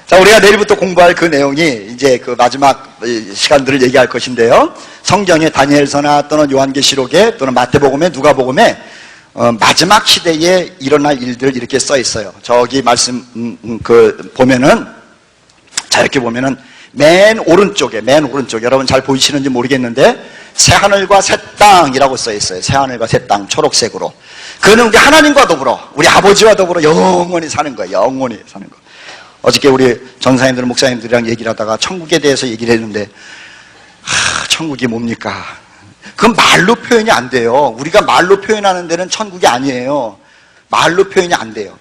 자, 우리가 내일부터 공부할 그 내용이 이제 그 마지막 시간들을 얘기할 것인데요. 성경의 다니엘서나 또는 요한계시록에 또는 마태복음에 누가복음에 마지막 시대에 일어날 일들 이렇게 써 있어요. 저기 말씀 보면은 자 이렇게 보면은 맨 오른쪽에 여러분 잘 보이시는지 모르겠는데 새 하늘과 새 땅이라고 써 있어요. 새 하늘과 새 땅 초록색으로. 그거는 우리 하나님과 더불어 우리 아버지와 더불어 영원히 사는 거예요. 영원히 사는 거. 어저께 우리 전사님들 목사님들이랑 얘기를 하다가 천국에 대해서 얘기를 했는데 천국이 뭡니까? 그건 말로 표현이 안 돼요. 우리가 말로 표현하는 데는 천국이 아니에요. 말로 표현이 안 돼요.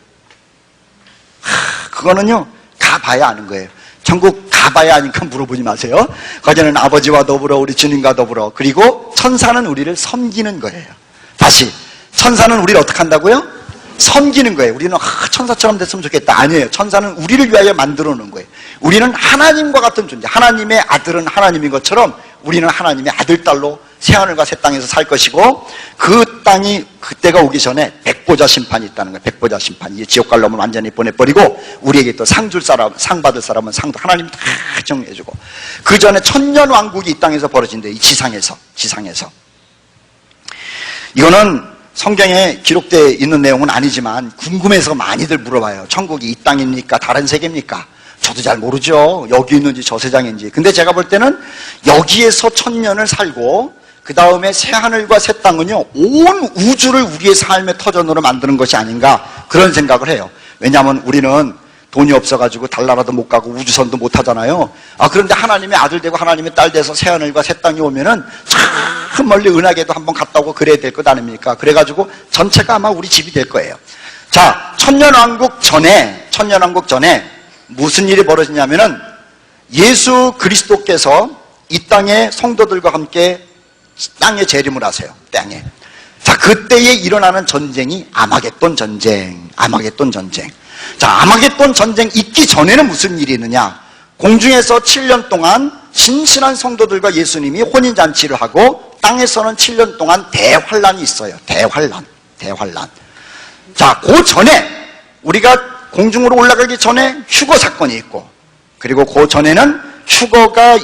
그거는요 가봐야 아는 거예요. 천국 가봐야 하니까 물어보지 마세요. 거기는 아버지와 더불어 우리 주님과 더불어 그리고 천사는 우리를 섬기는 거예요. 다시 천사는 우리를 어떻게 한다고요? 섬기는 거예요. 우리는 천사처럼 됐으면 좋겠다. 아니에요. 천사는 우리를 위하여 만들어 놓은 거예요. 우리는 하나님과 같은 존재. 하나님의 아들은 하나님인 것처럼 우리는 하나님의 아들, 딸로 새하늘과 새 땅에서 살 것이고 그 땅이 그때가 오기 전에 백보자 심판이 있다는 거예요. 백보자 심판. 이 지옥 갈 놈을 완전히 보내버리고 우리에게 또 상 줄 사람, 상 받을 사람은 상도 하나님이 다 정해주고 그 전에 천년왕국이 이 땅에서 벌어진대요. 이 지상에서. 이거는 성경에 기록되어 있는 내용은 아니지만 궁금해서 많이들 물어봐요. 천국이 이 땅입니까? 다른 세계입니까? 저도 잘 모르죠. 여기 있는지 저 세상인지. 근데 제가 볼 때는 여기에서 천년을 살고 그 다음에 새하늘과 새 땅은요 온 우주를 우리의 삶의 터전으로 만드는 것이 아닌가 그런 생각을 해요. 왜냐하면 우리는 돈이 없어가지고 달나라도 못 가고 우주선도 못 타잖아요. 그런데 하나님의 아들 되고 하나님의 딸 돼서 새하늘과 새 땅이 오면은 참 멀리 은하계도 한번 갔다 오고 그래야 될 것 아닙니까? 그래가지고 전체가 아마 우리 집이 될 거예요. 자, 천년왕국 전에 무슨 일이 벌어지냐면은 예수 그리스도께서 이 땅의 성도들과 함께 땅에 재림을 하세요. 땅에. 자, 그때에 일어나는 전쟁이 아마겟돈 전쟁. 자, 아마겟돈 전쟁 있기 전에는 무슨 일이 있느냐? 공중에서 7년 동안 신실한 성도들과 예수님이 혼인잔치를 하고 땅에서는 7년 동안 대환란이 있어요. 대환란. 자, 그 전에 우리가 공중으로 올라가기 전에 휴거 사건이 있고 그리고 그 전에는 휴거가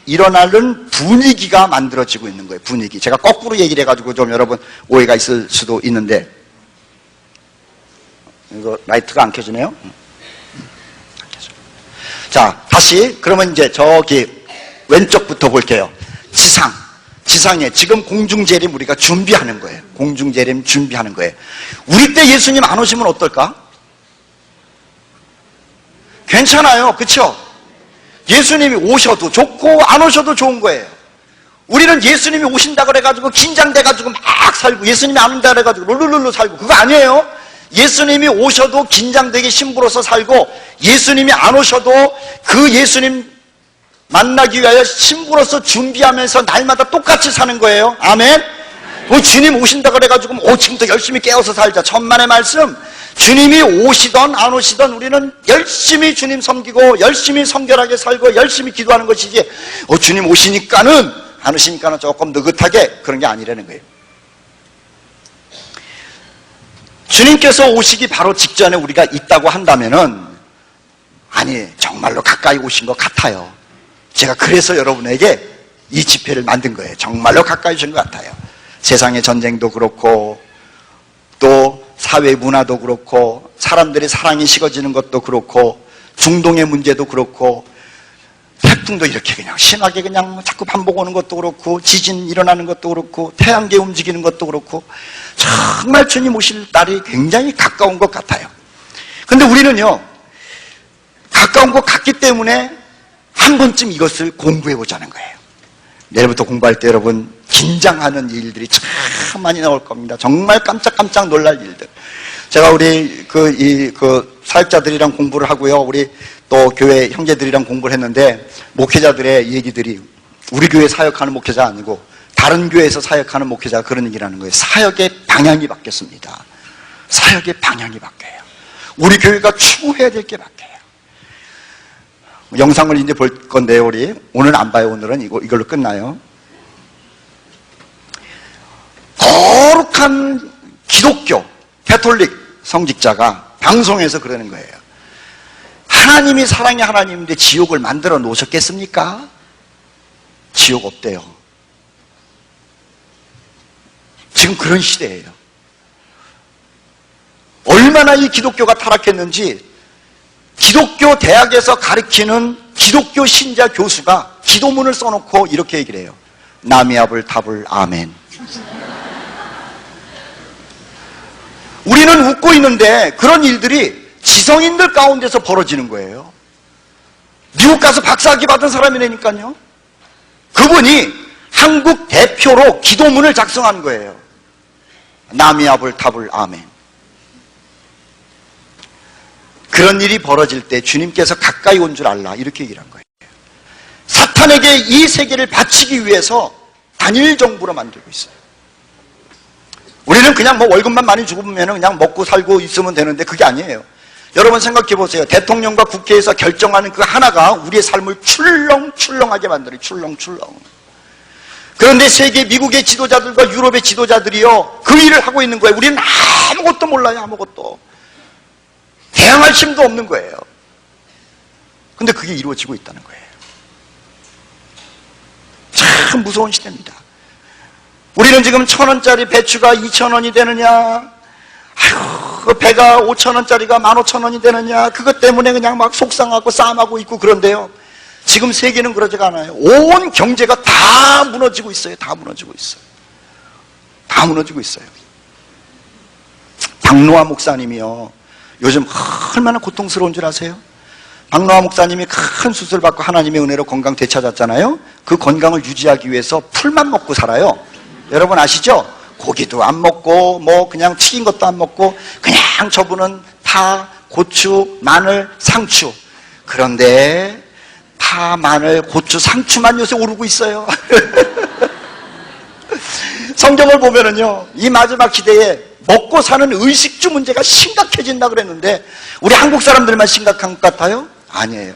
일어나는 분위기가 만들어지고 있는 거예요. 분위기. 제가 거꾸로 얘기를 해가지고 좀 여러분 오해가 있을 수도 있는데 이거 라이트가 안 켜지네요. 안 켜져. 자, 다시 그러면 이제 저기 왼쪽부터 볼게요. 지상에 지금 공중재림 우리가 준비하는 거예요. 공중재림 준비하는 거예요. 우리 때 예수님 안 오시면 어떨까? 괜찮아요. 그렇죠? 예수님이 오셔도 좋고 안 오셔도 좋은 거예요. 우리는 예수님이 오신다 그래가지고 긴장돼가지고 막 살고, 예수님이 안 온다 그래가지고 룰루룰루 살고, 그거 아니에요. 예수님이 오셔도 긴장되게 심부러서 살고, 예수님이 안 오셔도 그 예수님 만나기 위하여 심부러서 준비하면서 날마다 똑같이 사는 거예요. 아멘. 주님 오신다 그래가지고 지금부터 열심히 깨어서 살자. 천만의 말씀. 주님이 오시던 안 오시던 우리는 열심히 주님 섬기고 열심히 성결하게 살고 열심히 기도하는 것이지, 주님 오시니까는 안 오시니까는 조금 느긋하게, 그런 게 아니라는 거예요. 주님께서 오시기 바로 직전에 우리가 있다고 한다면은, 아니 정말로 가까이 오신 것 같아요. 제가 그래서 여러분에게 이 집회를 만든 거예요. 정말로 가까이 오신 것 같아요. 세상의 전쟁도 그렇고, 또 사회 문화도 그렇고, 사람들의 사랑이 식어지는 것도 그렇고, 중동의 문제도 그렇고, 태풍도 이렇게 그냥 심하게 그냥 자꾸 반복 오는 것도 그렇고, 지진 일어나는 것도 그렇고, 태양계 움직이는 것도 그렇고, 정말 주님 오실 날이 굉장히 가까운 것 같아요. 근데 우리는요, 가까운 것 같기 때문에 한 번쯤 이것을 공부해 보자는 거예요. 내일부터 공부할 때 여러분 긴장하는 일들이 참 많이 나올 겁니다. 정말 깜짝깜짝 놀랄 일들. 제가 우리 사역자들이랑 공부를 하고요, 우리 또 교회 형제들이랑 공부를 했는데, 목회자들의 얘기들이, 우리 교회 사역하는 목회자 아니고 다른 교회에서 사역하는 목회자가 그런 얘기를 하는 거예요. 사역의 방향이 바뀌었습니다. 사역의 방향이 바뀌어요. 우리 교회가 추구해야 될 게 바뀌어요. 영상을 이제 볼 건데요, 우리 오늘 안 봐요. 오늘은 이걸로 끝나요. 거룩한 기독교 가톨릭 성직자가 방송에서 그러는 거예요. 하나님이 사랑의 하나님인데 지옥을 만들어 놓으셨겠습니까? 지옥 없대요. 지금 그런 시대예요. 얼마나 이 기독교가 타락했는지, 기독교 대학에서 가르치는 기독교 신자 교수가 기도문을 써놓고 이렇게 얘기를 해요. 나미아불 타불 아멘. 우리는 웃고 있는데 그런 일들이 지성인들 가운데서 벌어지는 거예요. 미국 가서 박사학위 받은 사람이라니까요. 그분이 한국 대표로 기도문을 작성한 거예요. 나미아불 타불 아멘. 그런 일이 벌어질 때 주님께서 가까이 온 줄 알라, 이렇게 얘기를 한 거예요. 사탄에게 이 세계를 바치기 위해서 단일 정부로 만들고 있어요. 우리는 그냥 월급만 많이 주면 그냥 먹고 살고 있으면 되는데 그게 아니에요. 여러분 생각해 보세요. 대통령과 국회에서 결정하는 그 하나가 우리의 삶을 출렁출렁하게 만들어요. 출렁출렁. 그런데 세계 미국의 지도자들과 유럽의 지도자들이요, 그 일을 하고 있는 거예요. 우리는 아무것도 몰라요. 아무것도. 대항할 힘도 없는 거예요. 근데 그게 이루어지고 있다는 거예요. 참 무서운 시대입니다. 우리는 지금 1,000원짜리 배추가 2,000원이 되느냐, 아유, 그 배가 5,000원짜리가 15,000원이 되느냐, 그것 때문에 그냥 막 속상하고 싸움하고 있고 그런데요, 지금 세계는 그러지가 않아요. 온 경제가 다 무너지고 있어요. 다 무너지고 있어요. 다 무너지고 있어요. 박노하 목사님이요, 요즘 얼마나 고통스러운 줄 아세요? 박노하 목사님이 큰 수술 받고 하나님의 은혜로 건강 되찾았잖아요. 그 건강을 유지하기 위해서 풀만 먹고 살아요. 여러분 아시죠? 고기도 안 먹고 그냥 튀긴 것도 안 먹고 그냥 저분은 파, 고추, 마늘, 상추. 그런데 파, 마늘, 고추, 상추만 요새 오르고 있어요. 성경을 보면은요, 이 마지막 시대에 먹고 사는 의식주 문제가 심각해진다 그랬는데 우리 한국 사람들만 심각한 것 같아요? 아니에요.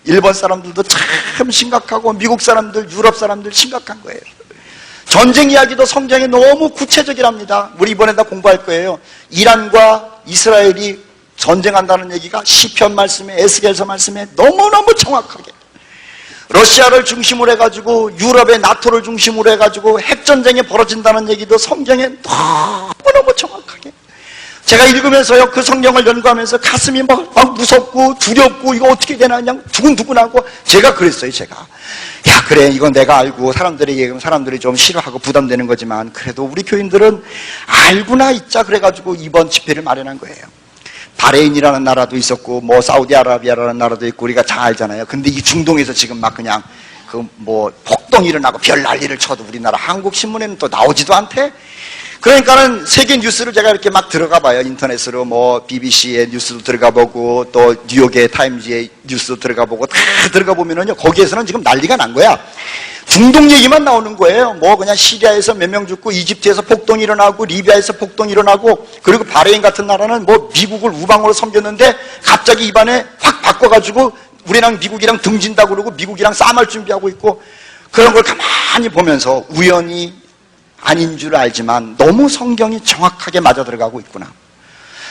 일본 사람들도 참 심각하고 미국 사람들, 유럽 사람들 심각한 거예요. 전쟁 이야기도 성경에 너무 구체적이랍니다. 우리 이번에 다 공부할 거예요. 이란과 이스라엘이 전쟁한다는 얘기가 시편 말씀에, 에스겔서 말씀에 너무너무 정확하게, 러시아를 중심으로 해가지고 유럽의 나토를 중심으로 해가지고 핵전쟁이 벌어진다는 얘기도 성경에 너무너무 정확하게, 제가 읽으면서요, 그 성경을 연구하면서 가슴이 막 무섭고 두렵고 이거 어떻게 되나 그냥 두근두근하고, 제가 그랬어요. 제가 야 그래 이건 내가 알고 사람들이 얘기하면 사람들이 좀 싫어하고 부담되는 거지만 그래도 우리 교인들은 알고나 있자 그래가지고 이번 집회를 마련한 거예요. 바레인이라는 나라도 있었고 뭐 사우디아라비아라는 나라도 있고 우리가 잘 알잖아요. 근데 이 중동에서 지금 막 그냥 그 뭐 폭동이 일어나고 별 난리를 쳐도 우리나라 한국 신문에는 또 나오지도 않대. 그러니까는 세계 뉴스를 제가 이렇게 막 들어가 봐요. 인터넷으로 뭐 BBC의 뉴스도 들어가 보고 또 뉴욕의 타임즈의 뉴스도 들어가 보고 다 들어가 보면은요, 거기에서는 지금 난리가 난 거야. 중동 얘기만 나오는 거예요. 뭐 그냥 시리아에서 몇 명 죽고 이집트에서 폭동이 일어나고 리비아에서 폭동이 일어나고, 그리고 바레인 같은 나라는 뭐 미국을 우방으로 섬겼는데 갑자기 입안에 확 바꿔가지고 우리랑 미국이랑 등진다고 그러고 미국이랑 싸움할 준비하고 있고, 그런 걸 가만히 보면서 우연히 아닌 줄 알지만 너무 성경이 정확하게 맞아 들어가고 있구나.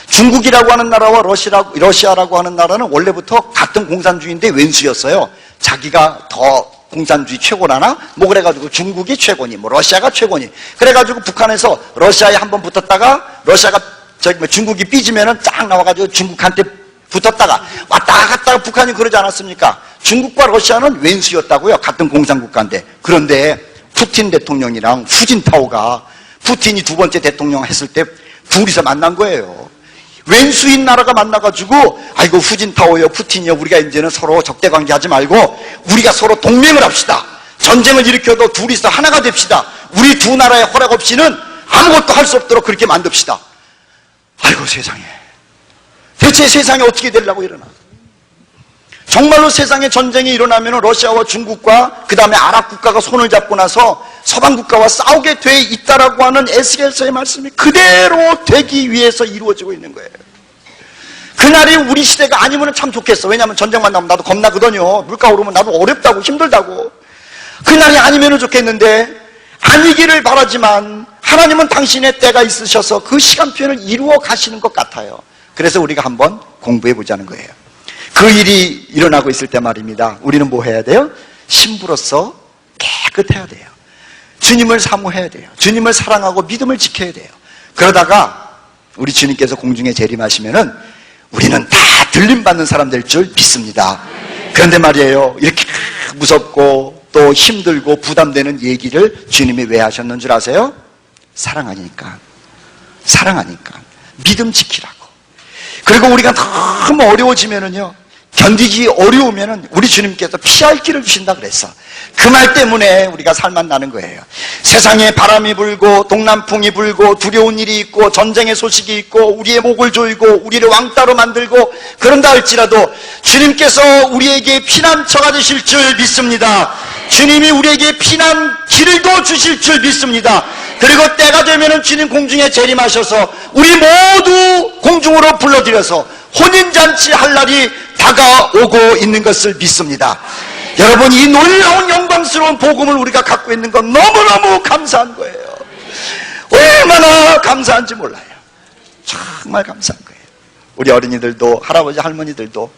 중국이라고 하는 나라와 러시아라고 하는 나라는 원래부터 같은 공산주의인데 웬수였어요. 자기가 더 공산주의 최고라나 뭐 그래가지고 중국이 최고니 뭐 러시아가 최고니 그래가지고 북한에서 러시아에 한번 붙었다가 러시아가 중국이 삐지면은 쫙 나와가지고 중국한테 붙었다가 왔다 갔다가 북한이 그러지 않았습니까? 중국과 러시아는 웬수였다고요. 같은 공산국가인데. 그런데 푸틴 대통령이랑 후진타오가 푸틴이 두 번째 대통령 했을 때 둘이서 만난 거예요. 웬수인 나라가 만나가지고 아이고 후진타오요 푸틴이요 우리가 이제는 서로 적대관계 하지 말고 우리가 서로 동맹을 합시다. 전쟁을 일으켜도 둘이서 하나가 됩시다. 우리 두 나라의 허락 없이는 아무것도 할 수 없도록 그렇게 만듭시다. 아이고 세상에, 대체 세상에 어떻게 되려고 일어나? 정말로 세상에 전쟁이 일어나면 러시아와 중국과 그 다음에 아랍 국가가 손을 잡고 나서 서방 국가와 싸우게 돼 있다라고 하는 에스겔서의 말씀이 그대로 되기 위해서 이루어지고 있는 거예요. 그날이 우리 시대가 아니면 참 좋겠어. 왜냐하면 전쟁만 나면 나도 겁나거든요. 물가 오르면 나도 어렵다고 힘들다고. 그날이 아니면 좋겠는데 아니기를 바라지만 하나님은 당신의 때가 있으셔서 그 시간표를 이루어 가시는 것 같아요. 그래서 우리가 한번 공부해 보자는 거예요. 그 일이 일어나고 있을 때 말입니다. 우리는 뭐 해야 돼요? 신부로서 깨끗해야 돼요. 주님을 사모해야 돼요. 주님을 사랑하고 믿음을 지켜야 돼요. 그러다가 우리 주님께서 공중에 재림하시면은 우리는 다 들림받는 사람 될 줄 믿습니다. 그런데 말이에요, 이렇게 무섭고 또 힘들고 부담되는 얘기를 주님이 왜 하셨는 줄 아세요? 사랑하니까. 믿음 지키라고. 그리고 우리가 너무 어려워지면은요, 견디기 어려우면은 우리 주님께서 피할 길을 주신다 그랬어. 그 말 때문에 우리가 살만 나는 거예요. 세상에 바람이 불고 동남풍이 불고 두려운 일이 있고 전쟁의 소식이 있고 우리의 목을 조이고 우리를 왕따로 만들고 그런다 할지라도 주님께서 우리에게 피난처가 되실 줄 믿습니다. 주님이 우리에게 피난 길도 주실 줄 믿습니다. 그리고 때가 되면은 주님 공중에 재림하셔서 우리 모두 공중으로 불러들여서 혼인잔치 할 날이 다가오고 있는 것을 믿습니다. 여러분, 이 놀라운 영광스러운 복음을 우리가 갖고 있는 건 너무너무 감사한 거예요. 얼마나 감사한지 몰라요. 정말 감사한 거예요. 우리 어린이들도 할아버지 할머니들도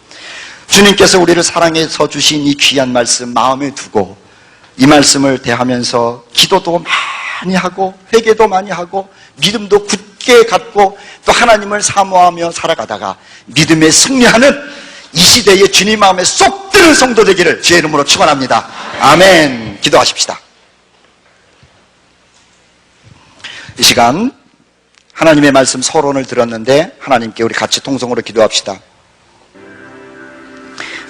주님께서 우리를 사랑해서 주신 이 귀한 말씀 마음에 두고 이 말씀을 대하면서 기도도 많이 하고 회개도 많이 하고 믿음도 굳게 갖고 또 하나님을 사모하며 살아가다가 믿음에 승리하는 이 시대에 주님 마음에 쏙 드는 성도 되기를 주의 이름으로 축원합니다. 아멘. 기도하십시다. 이 시간 하나님의 말씀 서론을 들었는데 하나님께 우리 같이 통성으로 기도합시다.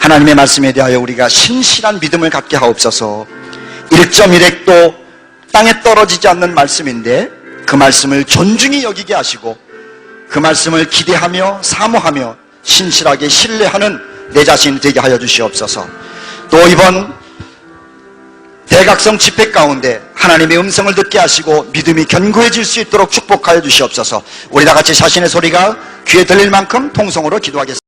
하나님의 말씀에 대하여 우리가 신실한 믿음을 갖게 하옵소서. 1.1핵도 땅에 떨어지지 않는 말씀인데 그 말씀을 존중히 여기게 하시고 그 말씀을 기대하며 사모하며 신실하게 신뢰하는 내 자신이 되게 하여 주시옵소서. 또 이번 대각성 집회 가운데 하나님의 음성을 듣게 하시고 믿음이 견고해질 수 있도록 축복하여 주시옵소서. 우리 다 같이 자신의 소리가 귀에 들릴 만큼 통성으로 기도하겠습니다.